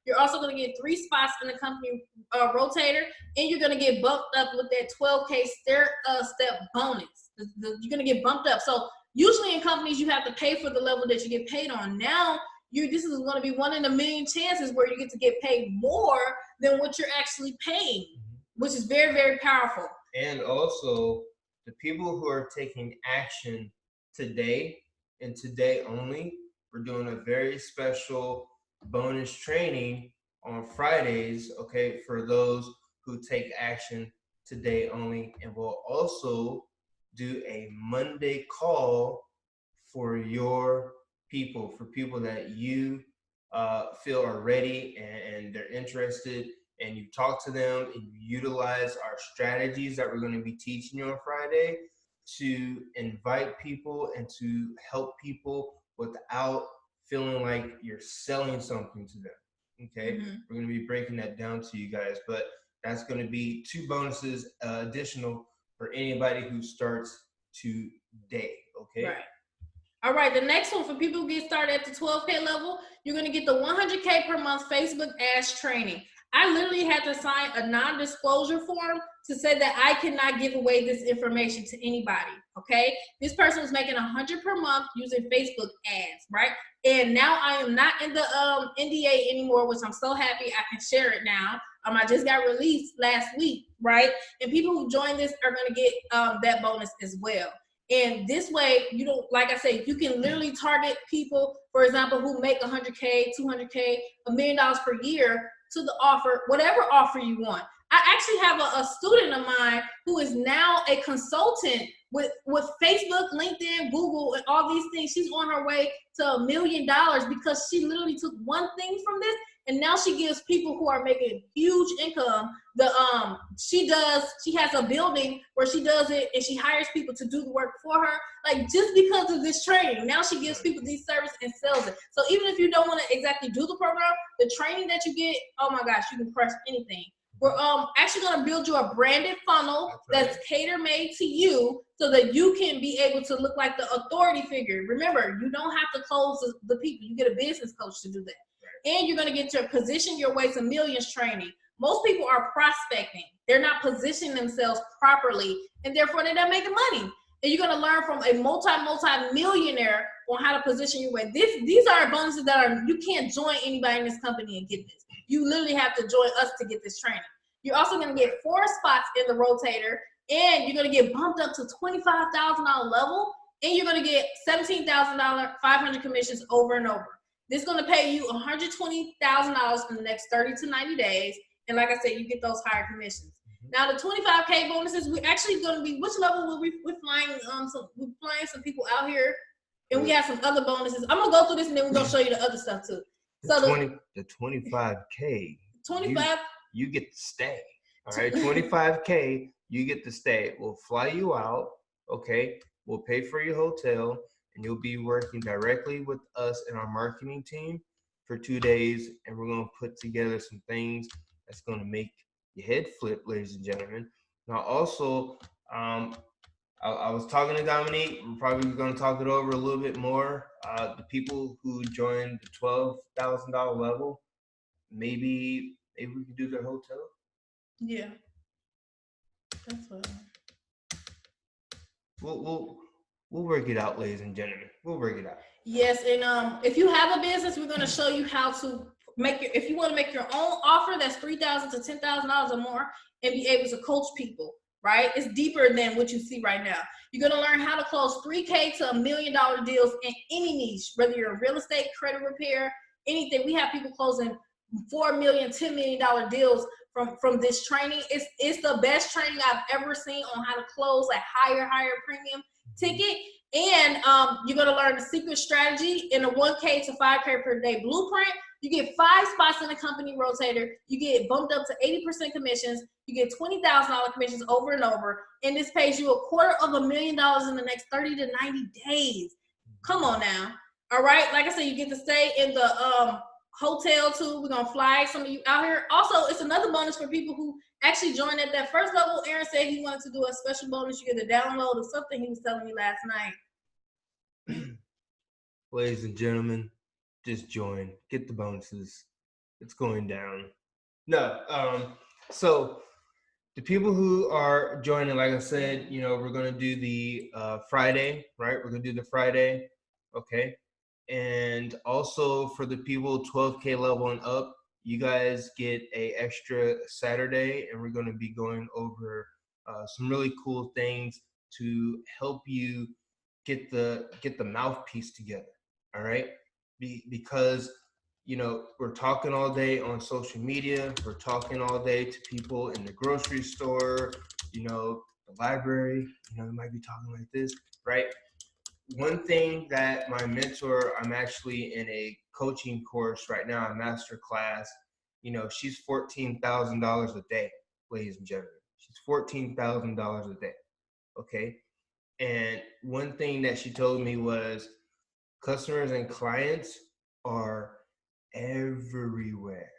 You're also gonna get 3 spots in the company rotator, and you're gonna get bumped up with that 12K step bonus. You're gonna get bumped up. So usually in companies, you have to pay for the level that you get paid on. Now, this is gonna be 1 in a million chances where you get to get paid more than what you're actually paying, which is very, very powerful. And also, the people who are taking action today and today only, we're doing a very special bonus training on Fridays, okay, for those who take action today only. And we'll also do a Monday call for your people, for people that you feel are ready and they're interested, and you talk to them and you utilize our strategies that we're going to be teaching you on Friday to invite people and to help people without feeling like you're selling something to them. Okay, we're going to be breaking that down to you guys. But That's going to be 2 bonuses additional for anybody who starts today. Okay. Right. All right, the next one for people who get started at the 12K level, you're gonna get the 100K per month Facebook ads training. I literally had to sign a non-disclosure form to say that I cannot give away this information to anybody, okay? This person was making 100 per month using Facebook ads, right? And now I am not in the NDA anymore, which I'm so happy I can share it now. I just got released last week, right? And people who join this are gonna get that bonus as well. And this way, you don't, like I said, you can literally target people, for example, who make 100K, 200K, $1 million per year to the offer, whatever offer you want. I actually have a student of mine who is now a consultant with Facebook, LinkedIn, Google, and all these things. She's on her way to $1 million because she literally took one thing from this, and now she gives people who are making huge income she has a building where she does it, and she hires people to do the work for her, like, just because of this training. Now she gives people these services and sells it. So even if you don't want to exactly do the program, the training that you get, oh my gosh, you can crush anything. We're actually going to build you a branded funnel that's tailor-made to you so that you can be able to look like the authority figure. Remember, you don't have to close the people. You get a business coach to do that. And you're going to get your position your way to millions training. Most people are prospecting. They're not positioning themselves properly, and therefore they're not making money. And you're going to learn from a multi-millionaire on how to position your way. These are bonuses that you can't join anybody in this company and get this. You literally have to join us to get this training. You're also going to get 4 spots in the rotator, and you're going to get bumped up to $25,000 level, and you're going to get $17,000, 500 commissions over and over. This is going to pay you $120,000 in the next 30 to 90 days. And like I said, you get those higher commissions. Now the 25K bonuses, we're actually going to be, which level will we're flying some people out here, and we have some other bonuses. I'm gonna go through this, and then we're gonna show you the other stuff too. So the 25K, 25, you get to stay. All right, 25K, you get to stay. We'll fly you out. Okay, we'll pay for your hotel, and you'll be working directly with us and our marketing team for 2 days, and we're gonna put together some things that's going to make your head flip, ladies and gentlemen. Now, also, I was talking to Dominique. We're probably going to talk it over a little bit more. The people who joined the $12,000 level, maybe we can do their hotel. Yeah, that's what. We'll work it out, ladies and gentlemen. We'll work it out. Yes, and if you have a business, we're going to show you how to if you want to make your own offer that's $3,000 to $10,000 or more, and be able to coach people, right? It's deeper than what you see right now. You're going to learn how to close $3K to $1 million deals in any niche, whether you're in real estate, credit repair, anything. We have people closing $4 million, $10 million deals from this training. It's the best training I've ever seen on how to close a higher premium ticket. And you're going to learn the secret strategy in a 1K to 5K per day blueprint. You get 5 spots in the company rotator. You get bumped up to 80% commissions. You get $20,000 commissions over and over. And this pays you $250,000 in the next 30 to 90 days. Come on now. All right. Like I said, you get to stay in the hotel too. We're going to fly some of you out here. Also, it's another bonus for people who actually joined at that first level. Aaron said he wanted to do a special bonus. You get a download of something he was telling me last night. Ladies and gentlemen, just join, get the bonuses. It's going down. No, so the people who are joining, like I said, we're going to do the Friday, right? We're going to do the Friday, okay? And also for the people 12K level and up, you guys get a extra Saturday, and we're going to be going over some really cool things to help you get the mouthpiece together. All right, because we're talking all day on social media. We're talking all day to people in the grocery store, the library. We might be talking like this, right? One thing that my mentor, I'm actually in a coaching course right now, a master class. She's $14,000 a day, ladies and gentlemen. She's $14,000 a day. Okay, and one thing that she told me was, customers and clients are everywhere.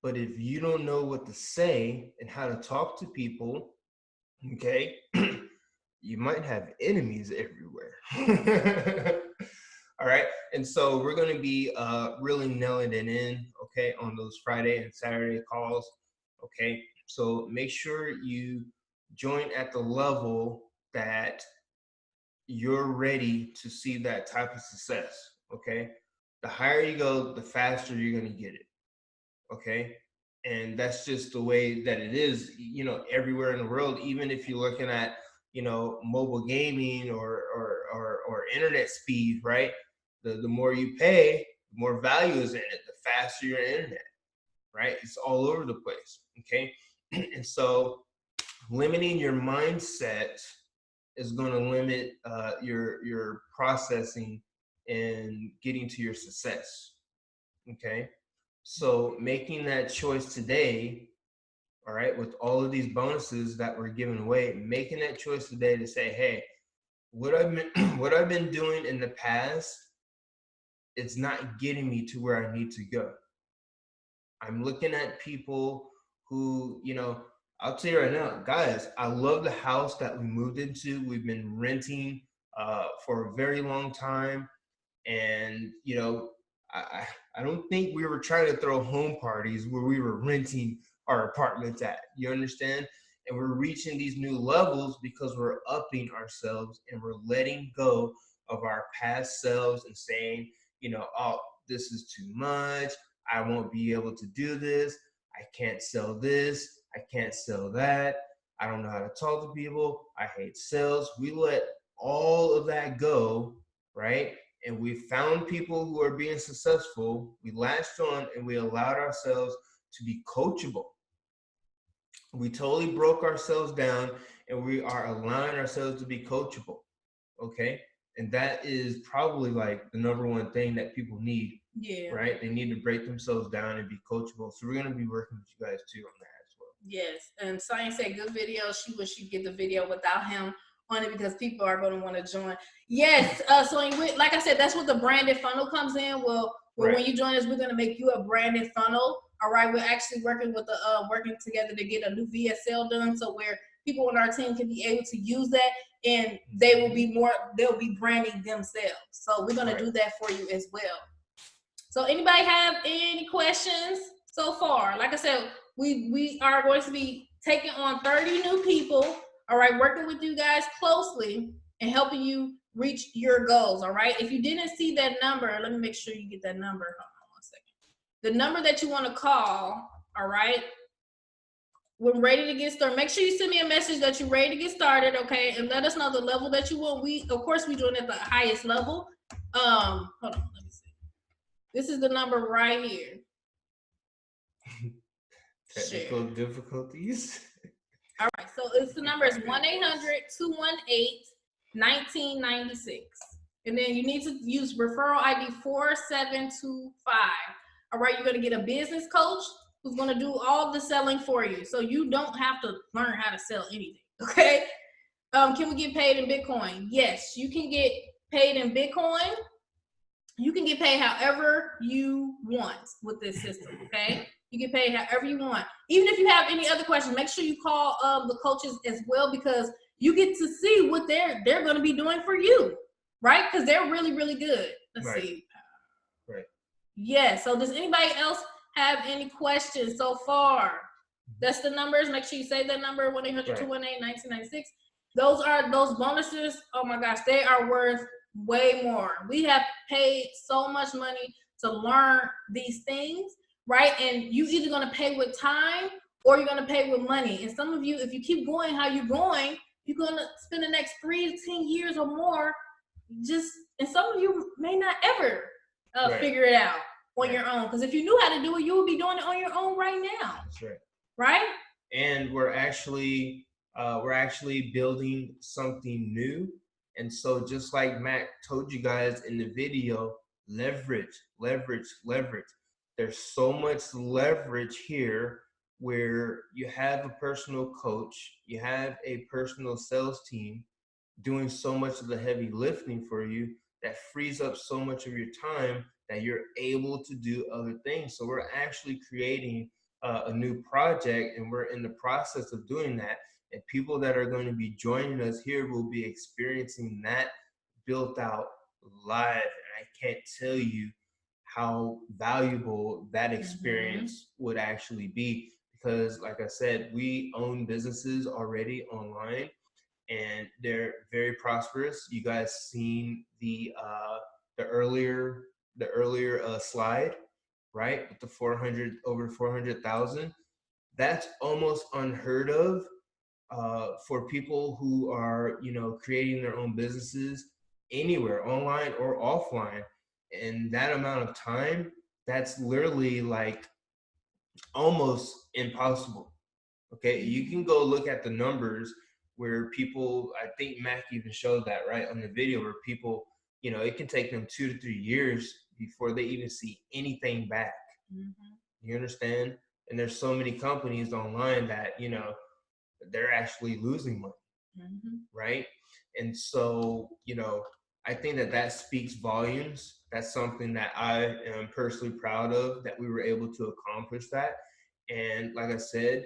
But if you don't know what to say and how to talk to people, okay, you might have enemies everywhere. All right. And so we're going to be really nailing it in, okay, on those Friday and Saturday calls. Okay. So make sure you join at the level that you're ready to see that type of success. Okay. The higher you go, the faster you're going to get it. Okay. And that's just the way that it is, you know, everywhere in the world. Even if you're looking at, you know, mobile gaming or internet speed, right? The more you pay, the more value is in it, the faster your internet, right? It's all over the place. Okay. And so limiting your mindset is going to limit your processing and getting to your success. Okay. So making that choice today, all right, with all of these bonuses that we're giving away, making that choice today to say, hey, what I've been doing in the past, it's not getting me to where I need to go. I'm looking at people who, you know, I'll tell you right now, guys, I love the house that we moved into. We've been renting for a very long time. And, you know, I don't think we were trying to throw home parties where we were renting our apartments at. You understand? And we're reaching these new levels because we're upping ourselves and we're letting go of our past selves and saying, you know, oh, this is too much. I won't be able to do this. I can't sell this. I can't sell that. I don't know how to talk to people. I hate sales. We let all of that go, right? And we found people who are being successful. We latched on and we allowed ourselves to be coachable. We totally broke ourselves down and we are allowing ourselves to be coachable. Okay. And that is probably like the number one thing that people need. Yeah. Right? They need to break themselves down and be coachable. So we're going to be working with you guys too on that as well. Yes. And Sonya said, good video. She wish she'd get the video without him on it because people are going to want to join. Yes. So like I said, that's what the branded funnel comes in. Well, Right. When you join us, we're going to make you a branded funnel. All right. We're actually working with working together to get a new VSL done. So where people on our team can be able to use that and they will be they'll be branding themselves. So we're going to do that for you as well. So anybody have any questions so far? Like I said, we are going to be taking on 30 new people, all right, working with you guys closely and helping you reach your goals, all right? If you didn't see that number, let me make sure you get that number. Hold on 1 second. The number that you want to call, all right, we're ready to get started. Make sure you send me a message that you're ready to get started, okay? And let us know the level that you want. Of course, we're doing it at the highest level. Hold on, let me see. This is the number right here. Technical difficulties. All right, so the number is 1-800-218-1996. And then you need to use referral ID 4725. All right, you're gonna get a business coach who's gonna do all the selling for you. So you don't have to learn how to sell anything, okay? Can we get paid in Bitcoin? Yes, you can get paid in Bitcoin. You can get paid however you want with this system, okay? You get paid however you want. Even if you have any other questions, make sure you call the coaches as well because you get to see what they're going to be doing for you, right? Because they're really, really good. Let's see. Right. Yeah, so does anybody else have any questions so far? That's the numbers. Make sure you say that number, 1-800-218-1996. Those are those bonuses. Oh, my gosh, they are worth way more. We have paid so much money to learn these things, right? And you either going to pay with time or you're going to pay with money. And some of you, if you keep going how you're going, you're going to spend the next 3 to 10 years or more and some of you may not ever figure it out on your own. Because if you knew how to do it, you would be doing it on your own right now. That's right. Right? And we're actually building something new. And so just like Matt told you guys in the video, leverage. There's so much leverage here where you have a personal coach, you have a personal sales team doing so much of the heavy lifting for you that frees up so much of your time that you're able to do other things. So we're actually creating a new project, and we're in the process of doing that. And people that are going to be joining us here will be experiencing that built out live. And I can't tell you how valuable that experience would actually be, because like I said, we own businesses already online and they're very prosperous. You guys seen the earlier slide, right? With the 400, over 400,000. That's almost unheard of for people who are, you know, creating their own businesses anywhere, online or offline. And that amount of time, that's literally like almost impossible. Okay, you can go look at the numbers where people, I think Mac even showed that, right, on the video, where people, you know, it can take them 2 to 3 years before they even see anything back. You understand? And there's so many companies online that, you know, they're actually losing money, right? And so, you know, I think that that speaks volumes. That's something that I am personally proud of, that we were able to accomplish that. And like I said,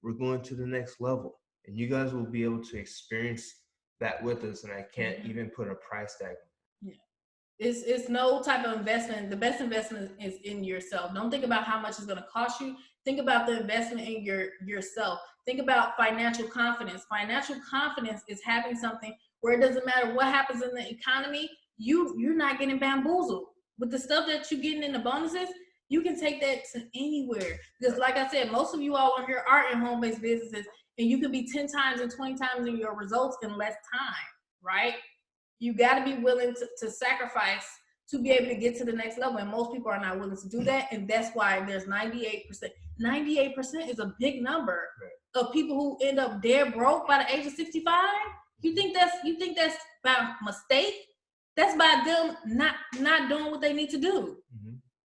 we're going to the next level, and you guys will be able to experience that with us. And I can't even put a price tag. Yeah. It's no type of investment. The best investment is in yourself. Don't think about how much it's going to cost you. Think about the investment in yourself. Think about financial confidence. Financial confidence is having something where it doesn't matter what happens in the economy, you're not getting bamboozled. With the stuff that you're getting in the bonuses, you can take that to anywhere. Because like I said, most of you all on here are in home-based businesses, and you could be 10 times and 20 times in your results in less time, right? You got to be willing to sacrifice to be able to get to the next level. And most people are not willing to do that. And that's why there's 98%. 98% is a big number of people who end up dead broke by the age of 65. You think that's by mistake? That's by them not doing what they need to do.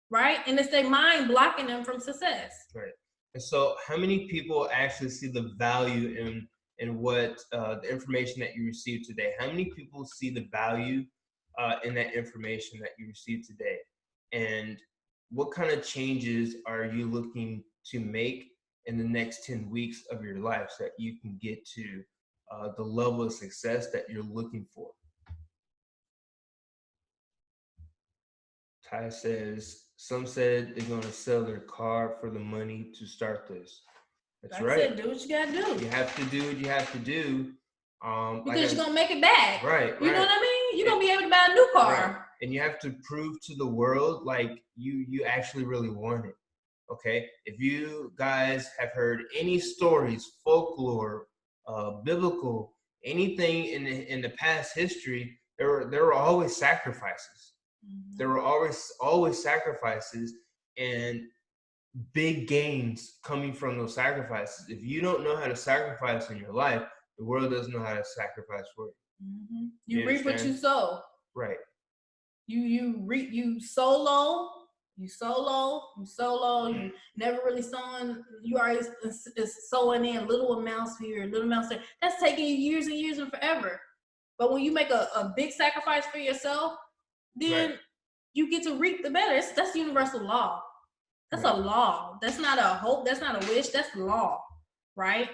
Right? And it's their mind blocking them from success. Right. And so how many people actually see the value in what the information that you received today? How many people see the value in that information that you received today? And what kind of changes are you looking to make in the next 10 weeks of your life so that you can get to the level of success that you're looking for? Ty says, some said they're going to sell their car for the money to start this. That's right. Said, do what you got to do. You have to do what you have to do. Because like you're going to make it back. Right. You know what I mean? You're going to be able to buy a new car. Right. And you have to prove to the world like you actually really want it. Okay? If you guys have heard any stories, folklore, biblical, anything in the past history, there were always sacrifices. There were always sacrifices and big gains coming from those sacrifices. If you don't know how to sacrifice in your life, the world doesn't know how to sacrifice for you. You reap what you sow. Right. You sow low. You never really sowing. You are sowing in little amounts here, little amounts there. That's taking you years and years and forever. But when you make a big sacrifice for yourself, then you get to reap the better. That's universal law. That's a law. That's not a hope. That's not a wish. That's law, right?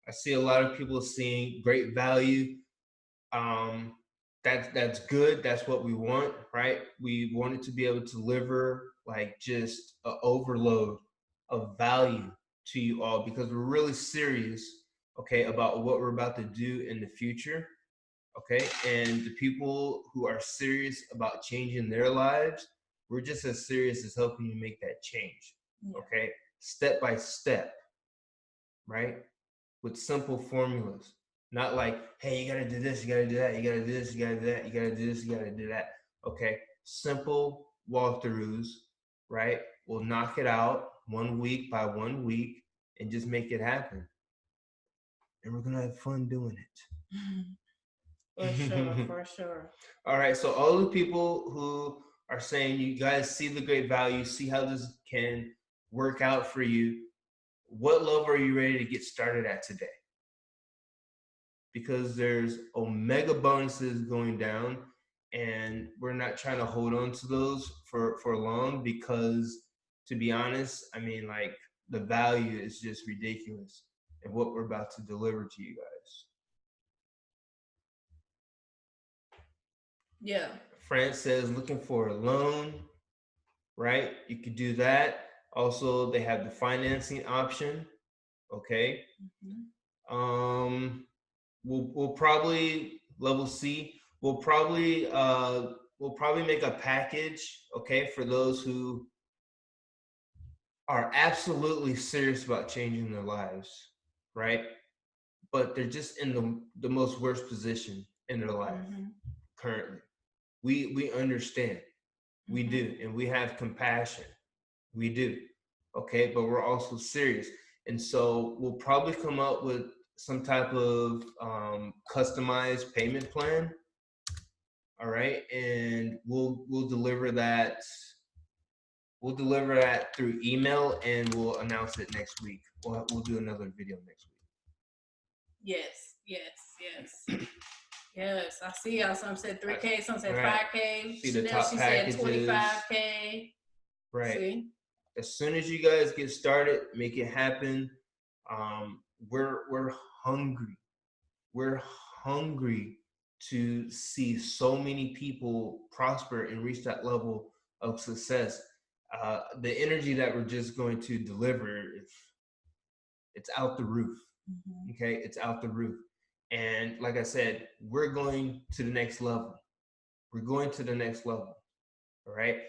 I see a lot of people seeing great value. That's good. That's what we want, right? We want it to be able to deliver like just an overload of value to you all, because we're really serious, okay, about what we're about to do in the future. Okay, and the people who are serious about changing their lives, we're just as serious as helping you make that change. Okay, step by step, right? With simple formulas, not like, hey, you gotta do this, you gotta do that, you gotta do this, you gotta do that, you gotta do this, you gotta do that. Okay, simple walkthroughs, right? We'll knock it out 1 week by 1 week and just make it happen. And we're gonna have fun doing it. For sure. All right, so all the people who are saying you guys see the great value, see how this can work out for you, what level are you ready to get started at today? Because there's omega bonuses going down, and we're not trying to hold on to those for long, because to be honest, I mean, like, the value is just ridiculous in what we're about to deliver to you guys. Yeah. France says looking for a loan, right? You could do that. Also, they have the financing option. Okay. We'll probably level C. We'll probably make a package, okay, for those who are absolutely serious about changing their lives, right? But they're just in the most worst position in their life currently. We understand. We do, and we have compassion. We do. Okay, but we're also serious. And so we'll probably come up with some type of customized payment plan. All right, and we'll deliver that. We'll deliver that through email, and we'll announce it next week. We'll do another video next week. Yes. Yes, I see y'all. Some said 3K, some said 5K. See the top packages. She said 25K. Right. See? As soon as you guys get started, make it happen. We're hungry. We're hungry to see so many people prosper and reach that level of success. The energy that we're just going to deliver, it's out the roof. Okay, it's out the roof. And like I said, we're going to the next level. We're going to the next level. All right.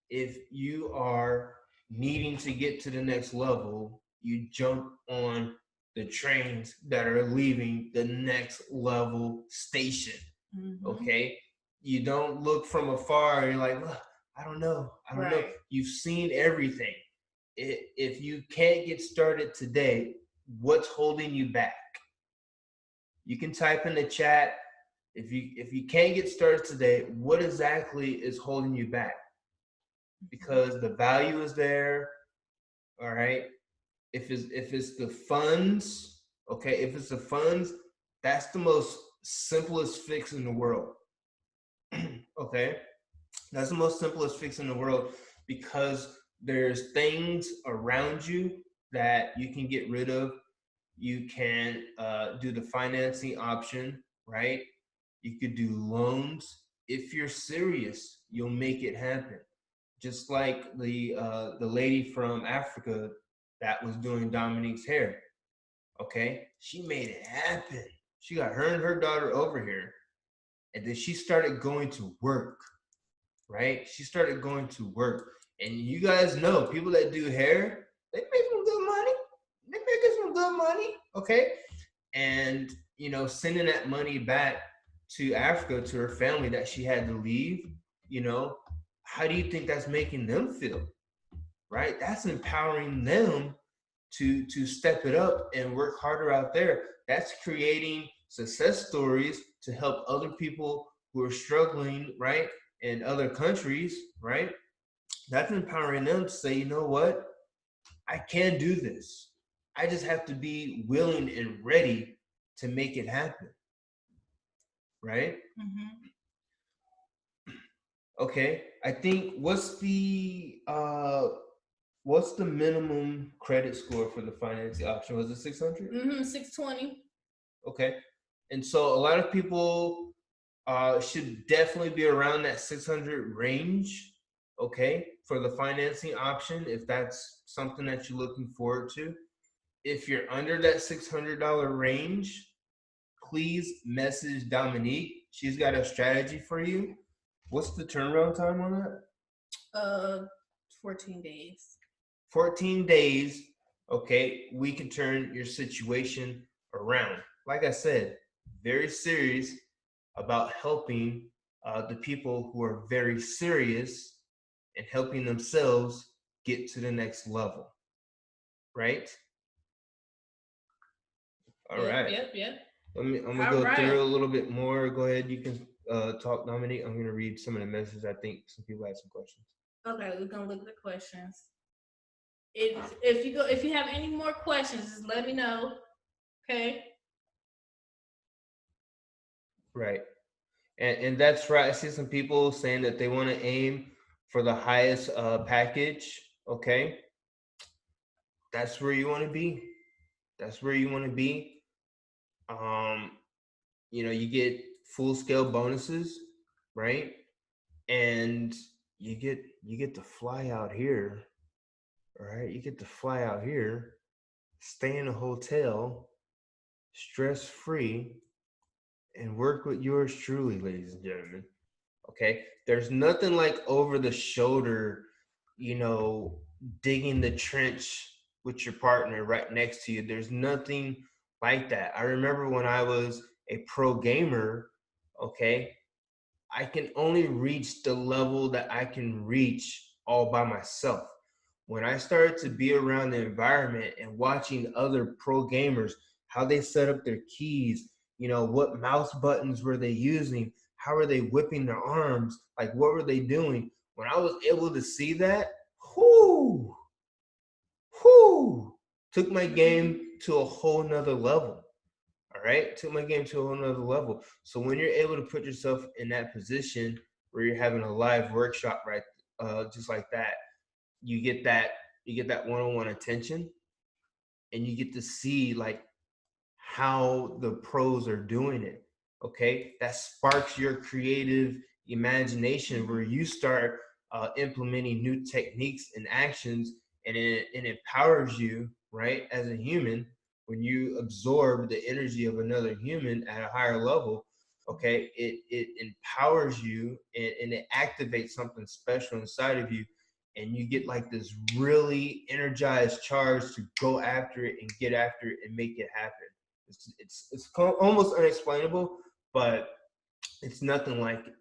If you are needing to get to the next level, you jump on the trains that are leaving the next level station. Okay. You don't look from afar. You're like, I don't know. You've seen everything. If you can't get started today, what's holding you back? You can type in the chat. If you can't get started today, what exactly is holding you back? Because the value is there. All right. If it's the funds, okay, if it's the funds, that's the most simplest fix in the world. Okay. That's the most simplest fix in the world, because there's things around you that you can get rid of. You can do the financing option, right? You could do loans. If you're serious, you'll make it happen. Just like the lady from Africa that was doing Dominique's hair, okay? She made it happen. She got her and her daughter over here, and then she started going to work, right? She started going to work. And you guys know, people that do hair, they make some good money. They making some good money, okay? And, you know, sending that money back to Africa, to her family that she had to leave, you know, how do you think that's making them feel, right? That's empowering them to step it up and work harder out there. That's creating success stories to help other people who are struggling, right, in other countries, right? That's empowering them to say, you know what? I can do this. I just have to be willing and ready to make it happen, right? Okay, I think what's the minimum credit score for the financing option? Was it 600? 620. Okay, and so a lot of people should definitely be around that 600 range. Okay, for the financing option, if that's something that you're looking forward to. If you're under that $600 range, please message Dominique. She's got a strategy for you. What's the turnaround time on that? 14 days. 14 days. Okay, we can turn your situation around. Like I said, very serious about helping the people who are very serious and helping themselves get to the next level. Right? All right. Yep. I'm gonna go through a little bit more. Go ahead. You can talk, Dominique. I'm gonna read some of the messages. I think some people had some questions. Okay, we're gonna look at the questions. If you have any more questions, just let me know. Okay. Right. And that's right. I see some people saying that they want to aim for the highest package. okay, that's where you want to be. That's where you want to be. Um, you get full scale bonuses, right? And you get to fly out here, right? You get to fly out here, stay in a hotel, stress free, and work with yours truly, ladies and gentlemen. Okay, there's nothing like over the shoulder, you know, digging the trench with your partner right next to you. There's nothing like that. I remember when I was a pro gamer, okay, I can only reach the level that I can reach all by myself. When I started to be around the environment and watching other pro gamers, how they set up their keys, what mouse buttons were they using, how are they whipping their arms, like what were they doing? When I was able to see that, whoo, whoo, took my game to a whole nother level. All right, took my game to a whole nother level. So when you're able to put yourself in that position where you're having a live workshop, right, just like that, you get that one-on-one attention, and you get to see like how the pros are doing it. Okay, that sparks your creative imagination where you start implementing new techniques and actions, and it empowers you, right, as a human. When you absorb the energy of another human at a higher level, okay, it empowers you, and it activates something special inside of you, and you get like this really energized charge to go after it and get after it and make it happen. It's almost unexplainable, but it's nothing like it.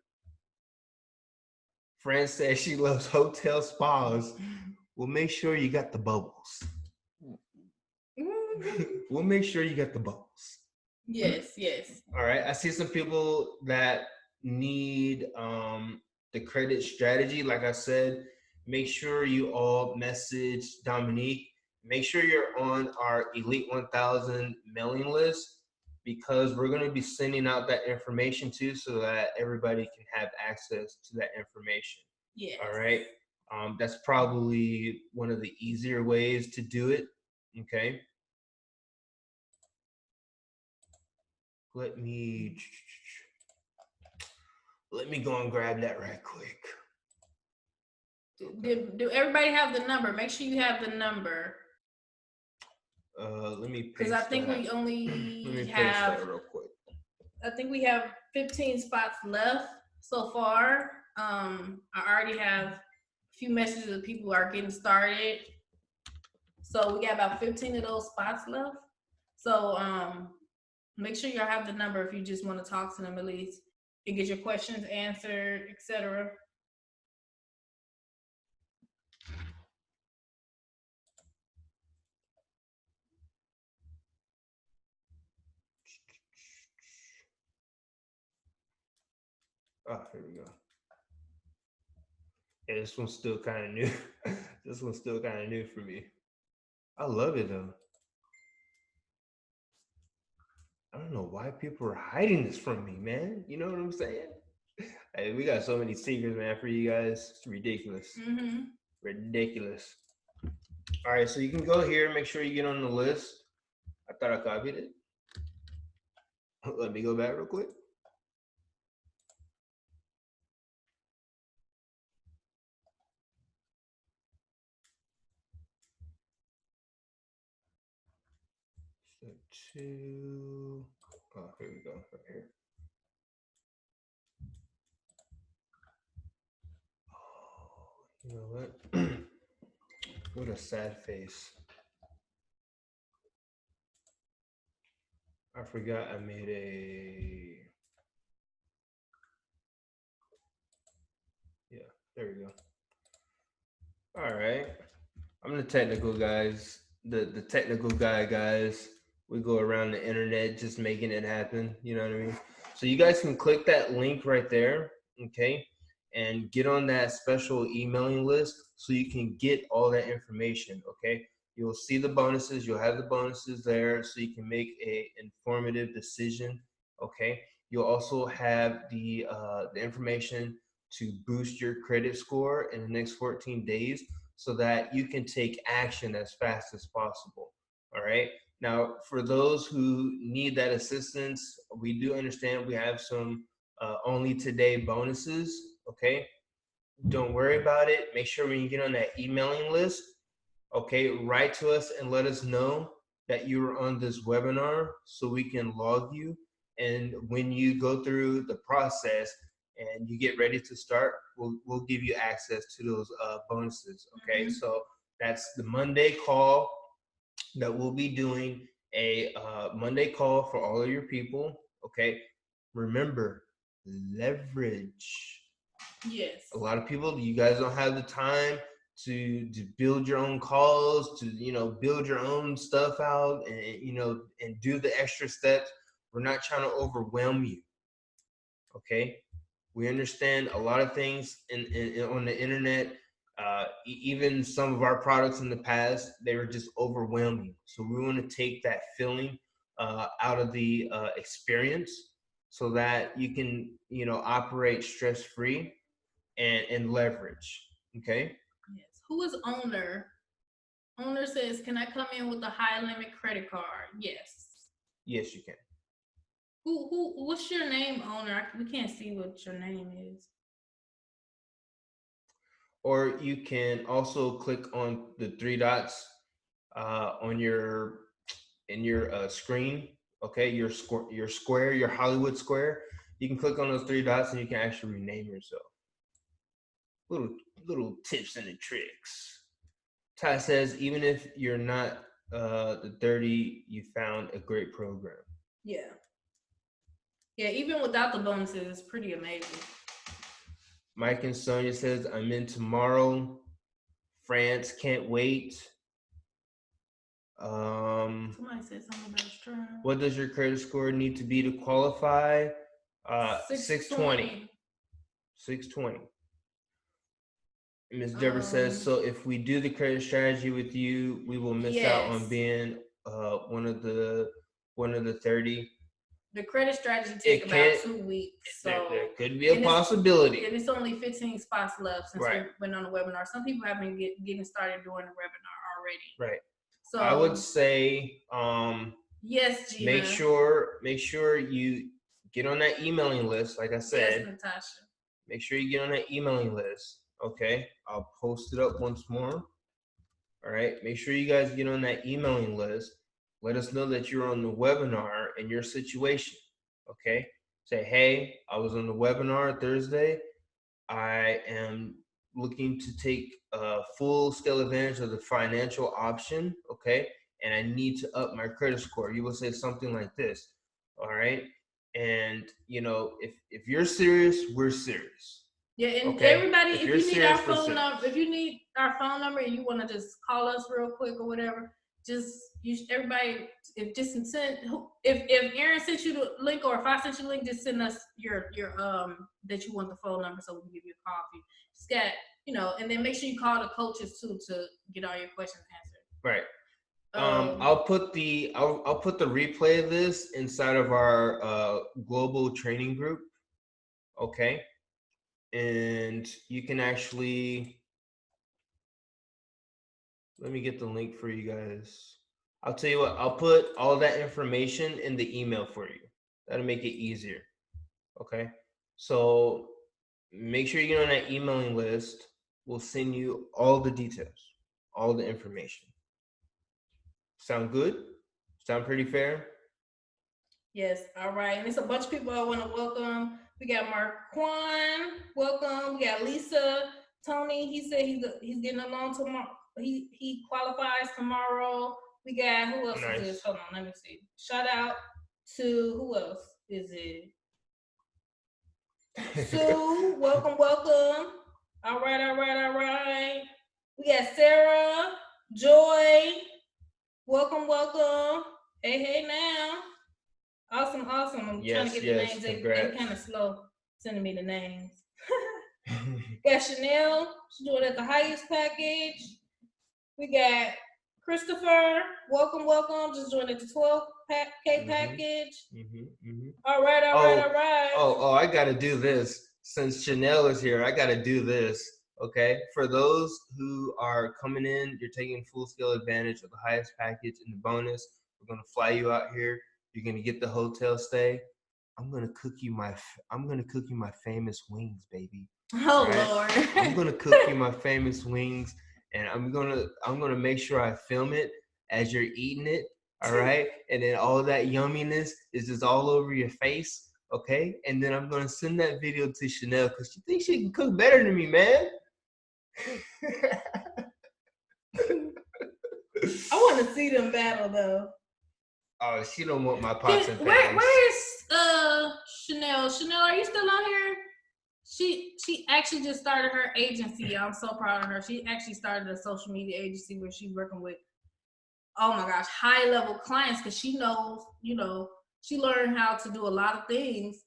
Fran says she loves hotel spas. We'll make sure you got the bubbles. We'll make sure you got the bubbles. Yes, yes. All right. I see some people that need the credit strategy. Like I said, make sure you all message Dominique. Make sure you're on our Elite 1000 mailing list, because we're going to be sending out that information too, so that everybody can have access to that information. Yes. All right. That's probably one of the easier ways to do it. Okay. Let me go and grab that right quick. Do everybody have the number? Make sure you have the number. Let me paste because I think that. we only Let me paste have. that real quick. I think we have 15 spots left so far. I already have a few messages that people are getting started. So we got about 15 of those spots left. So make sure y'all have the number if you just want to talk to them at least and get your questions answered, etc. Oh, here we go. Yeah, this one's still kind of new. This one's still kind of new for me. I love it though. I don't know why people are hiding this from me, man. You know what I'm saying? Hey, we got so many secrets, man, for you guys. It's ridiculous. Mm-hmm. Ridiculous. All right, so you can go here, make sure you get on the list. I thought I copied it. Let me go back real quick. Step 2. Oh, here we go, right here. Oh, you know what? What a sad face. I forgot I made a. Yeah, there we go. All right. I'm the technical guys. The technical guy, guys. We go around the internet just making it happen. You know what I mean? So you guys can click that link right there, okay, and get on that special emailing list so you can get all that information, okay? You'll see the bonuses. You'll have the bonuses there so you can make a informative decision, okay? You'll also have the information to boost your credit score in the next 14 days. so that you can take action as fast as possible. All right. Now, for those who need that assistance, we do understand we have some only today bonuses. Okay. Don't worry about it. Make sure when you get on that emailing list, okay, write to us and let us know that you were on this webinar so we can log you. And when you go through the process and you get ready to start, we'll give you access to those bonuses. Okay. So that's the Monday call that we'll be doing, a Monday call for all of your people. Okay. Remember, leverage. Yes. A lot of people, you guys don't have the time to build your own calls, to build your own stuff out, and do the extra steps. We're not trying to overwhelm you. Okay. We understand a lot of things on the internet. Even some of our products in the past, they were just overwhelming. So we want to take that feeling out of the experience so that you can, operate stress-free and leverage. Okay. Yes. Who is owner? Owner says, can I come in with a high limit credit card? Yes. Yes, you can. What's your name, owner? We can't see what your name is. Or you can also click on the three dots in your screen. Okay, your square, your Hollywood square. You can click on those three dots and you can actually rename yourself. Little tips and the tricks. Ty says, even if you're not the 30, you found a great program. Yeah. Yeah, even without the bonuses, it's pretty amazing. Mike and Sonia says, I'm in tomorrow. France, can't wait. Somebody said something about Stern. What does your credit score need to be to qualify? 620. 620. Ms. Deborah says, so if we do the credit strategy with you, we will miss out on being one of the 30. The credit strategy takes about 2 weeks. So there could be a possibility. And it's only 15 spots left since we went on the webinar. Some people have been getting started during the webinar already. Right. So I would say yes, Gina. Make sure you get on that emailing list, like I said. Yes, Natasha. Make sure you get on that emailing list. Okay. I'll post it up once more. All right. Make sure you guys get on that emailing list. Let us know that you're on the webinar and your situation. Okay. Say, hey, I was on the webinar Thursday. I am looking to take full scale advantage of the financial option. Okay. And I need to up my credit score. You will say something like this. All right. And if you're serious, we're serious. Yeah, and everybody, if you need our phone number, and you want to just call us real quick or whatever, if Aaron sent you the link, or if I sent you the link, just send us your that you want the phone number so we can give you a call. If you just got, and then make sure you call the coaches too to get all your questions answered. Right. I'll put the replay of this inside of our global training group. Okay. And you can actually, let me get the link for you guys. I'll tell you what, I'll put all that information in the email for you. That'll make it easier. Okay. So make sure you get on that emailing list. We'll send you all the details, all the information. Sound good? Sound pretty fair? Yes. All right. And it's a bunch of people I want to welcome. We got Marquand, welcome. We got Lisa, Tony. He said he's getting along tomorrow. He qualifies tomorrow. We got, who else is this? Hold on, let me see. Shout out to, who else is it? Sue, welcome. All right. We got Sarah, Joy, welcome. Hey now. Awesome. I'm trying to get the names. They're kind of slow sending me the names. Got Chanel. She's doing it at the highest package. We got Christopher. Welcome. Just doing it at the 12K package. All right. Oh, I got to do this. Since Chanel is here, I got to do this. Okay, for those who are coming in, you're taking full scale advantage of the highest package and the bonus. We're gonna fly you out here. You're gonna get the hotel stay. I'm gonna cook you my famous wings, baby. Oh Right? Lord. I'm gonna cook you my famous wings, and I'm gonna make sure I film it as you're eating it. All right, and then all that yumminess is just all over your face. Okay, and then I'm gonna send that video to Chanel because she thinks she can cook better than me, man. I want to see them battle though. Oh, she don't want my pots and pans. Where is Chanel? Chanel, are you still on here? She actually just started her agency. I'm so proud of her. She actually started a social media agency where she's working with, oh my gosh, high level clients because she knows, she learned how to do a lot of things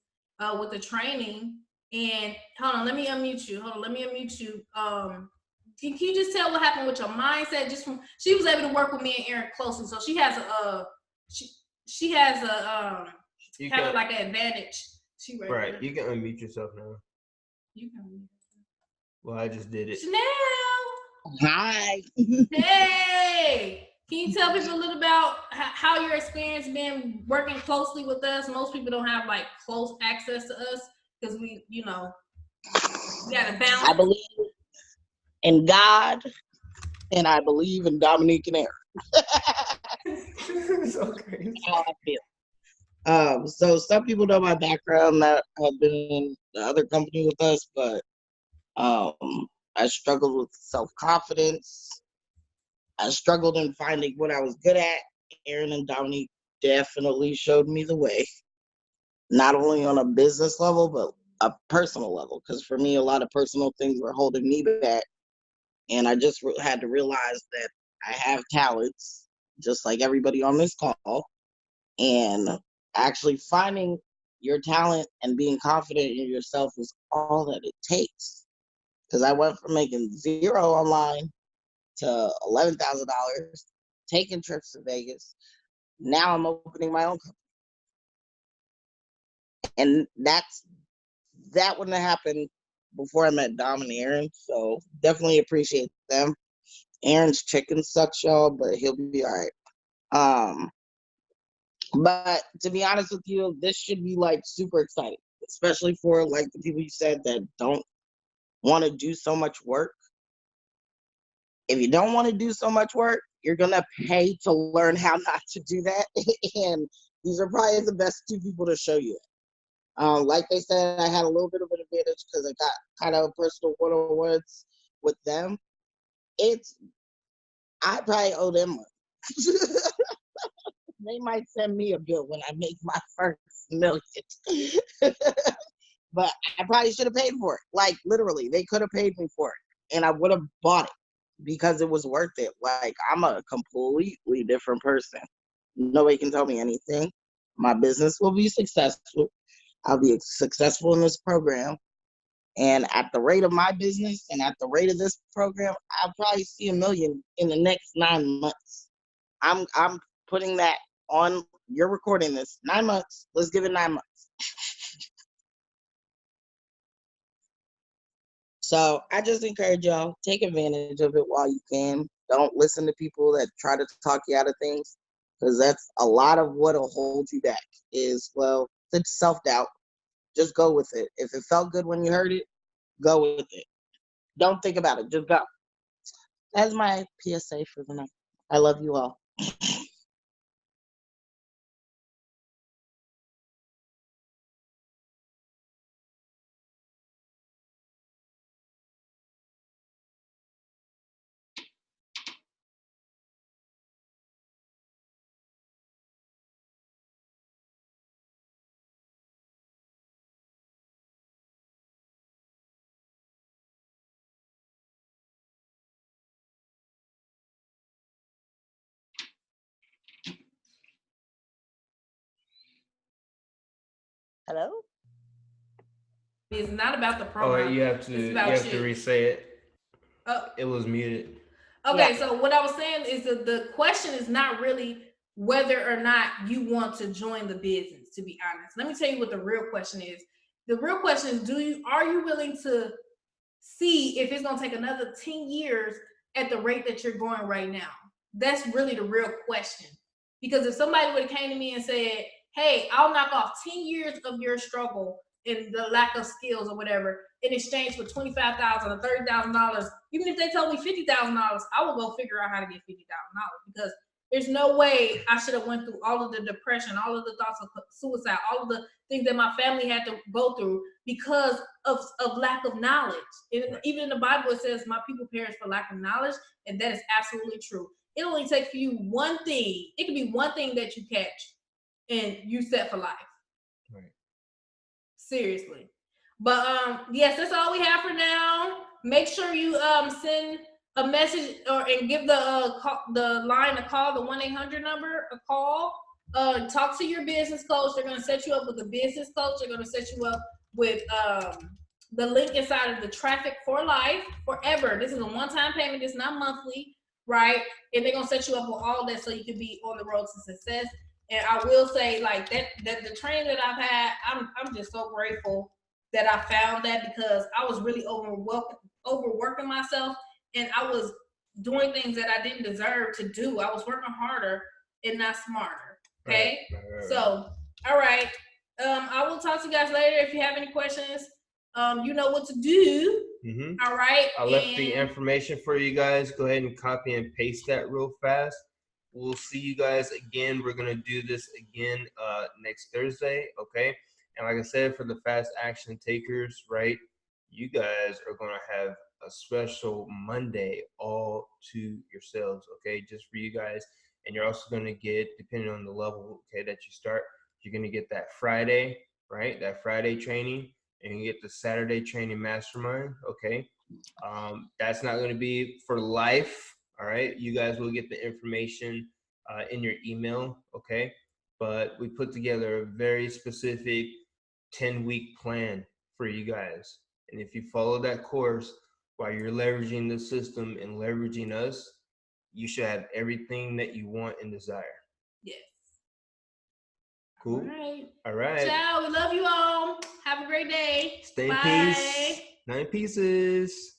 with the training. And hold on, let me unmute you. Can you just tell what happened with your mindset? Just from she was able to work with me and Aaron closely, so she has a she has a kind of like an advantage. Right, you can unmute yourself now. You can unmute yourself. Well, I just did it. Chanel. Hi. Hey. Can you tell people a little about how your experience been working closely with us? Most people don't have like close access to us because we got to balance. I believe in God, and I believe in Dominique and Eric. It's okay. That's how I feel. So some people know my background that have been in the other company with us, but I struggled with self-confidence. I struggled in finding what I was good at. Aaron and Dominique definitely showed me the way, not only on a business level, but a personal level. Because for me, a lot of personal things were holding me back. And I just had to realize that I have talents, just like everybody on this call. And actually finding your talent and being confident in yourself is all that it takes. Because I went from making $0 online to $11,000, taking trips to Vegas. Now I'm opening my own company. And that wouldn't have happened before I met Dom and Aaron. So definitely appreciate them. Aaron's chicken sucks, y'all, but he'll be all right. But to be honest with you, this should be like super exciting, especially for like the people you said that don't want to do so much work. If you don't want to do so much work, you're going to pay to learn how not to do that. And these are probably the best two people to show you that. Like they said, I had a little bit of an advantage because I got kind of personal one-on-ones with them. I probably owe them money. They might send me a bill when I make my first million. But I probably should have paid for it. Like, literally, they could have paid me for it. And I would have bought it because it was worth it. Like, I'm a completely different person. Nobody can tell me anything. My business will be successful. I'll be successful in this program. And at the rate of my business and at the rate of this program, I'll probably see $1 million in the next 9 months. I'm putting that on. You're recording this 9 months. Let's give it 9 months. So I just encourage y'all, take advantage of it while you can. Don't listen to people that try to talk you out of things, because that's a lot of what'll hold you back is, well, it's self-doubt. Just go with it. If it felt good when you heard it, go with it. Don't think about it. Just go. That's my PSA for the night. I love you all. Hello? It's not about the promo. Oh, you have to re-say it. Oh. It was muted. Okay, Yeah. so what I was saying is that the question is not really whether or not you want to join the business, to be honest. Let me tell you what the real question is. The real question is, are you willing to see if it's going to take another 10 years at the rate that you're going right now? That's really the real question. Because if somebody would have came to me and said, hey, I'll knock off 10 years of your struggle and the lack of skills or whatever in exchange for $25,000 or $30,000, even if they told me $50,000, I would go figure out how to get $50,000 because there's no way I should have went through all of the depression, all of the thoughts of suicide, all of the things that my family had to go through because of lack of knowledge. And even in the Bible, it says, my people perish for lack of knowledge, and that is absolutely true. It only takes for you one thing. It could be one thing that you catch, and you set for life. Right. Seriously. But yes, that's all we have for now. Make sure you send a message and give the line a call, the 1-800 number a call. Talk to your business coach. They're going to set you up with a business coach. They're going to set you up with the link inside of the Traffic for Life forever. This is a one-time payment. It's not monthly, right? And they're going to set you up with all that so you can be on the road to success. And I will say, like, that the training that I've had, I'm just so grateful that I found that, because I was really overworking myself, and I was doing things that I didn't deserve to do. I was working harder and not smarter. Okay? Right. So, all right. I will talk to you guys later. If you have any questions, you know what to do. Mm-hmm. All right. I left the information for you guys. Go ahead and copy and paste that real fast. We'll see you guys again. We're going to do this again next Thursday, okay? And like I said, for the fast action takers, right, you guys are going to have a special Monday all to yourselves, okay, just for you guys. And you're also going to get, depending on the level, okay, that you start, you're going to get that Friday, right, that Friday training, and you get the Saturday training mastermind, okay? That's not going to be for life. All right, you guys will get the information in your email, okay? But we put together a very specific 10-week plan for you guys. And if you follow that course while you're leveraging the system and leveraging us, you should have everything that you want and desire. Yes. Cool. All right. All right. Ciao. We love you all. Have a great day. Stay in peace. 9 pieces.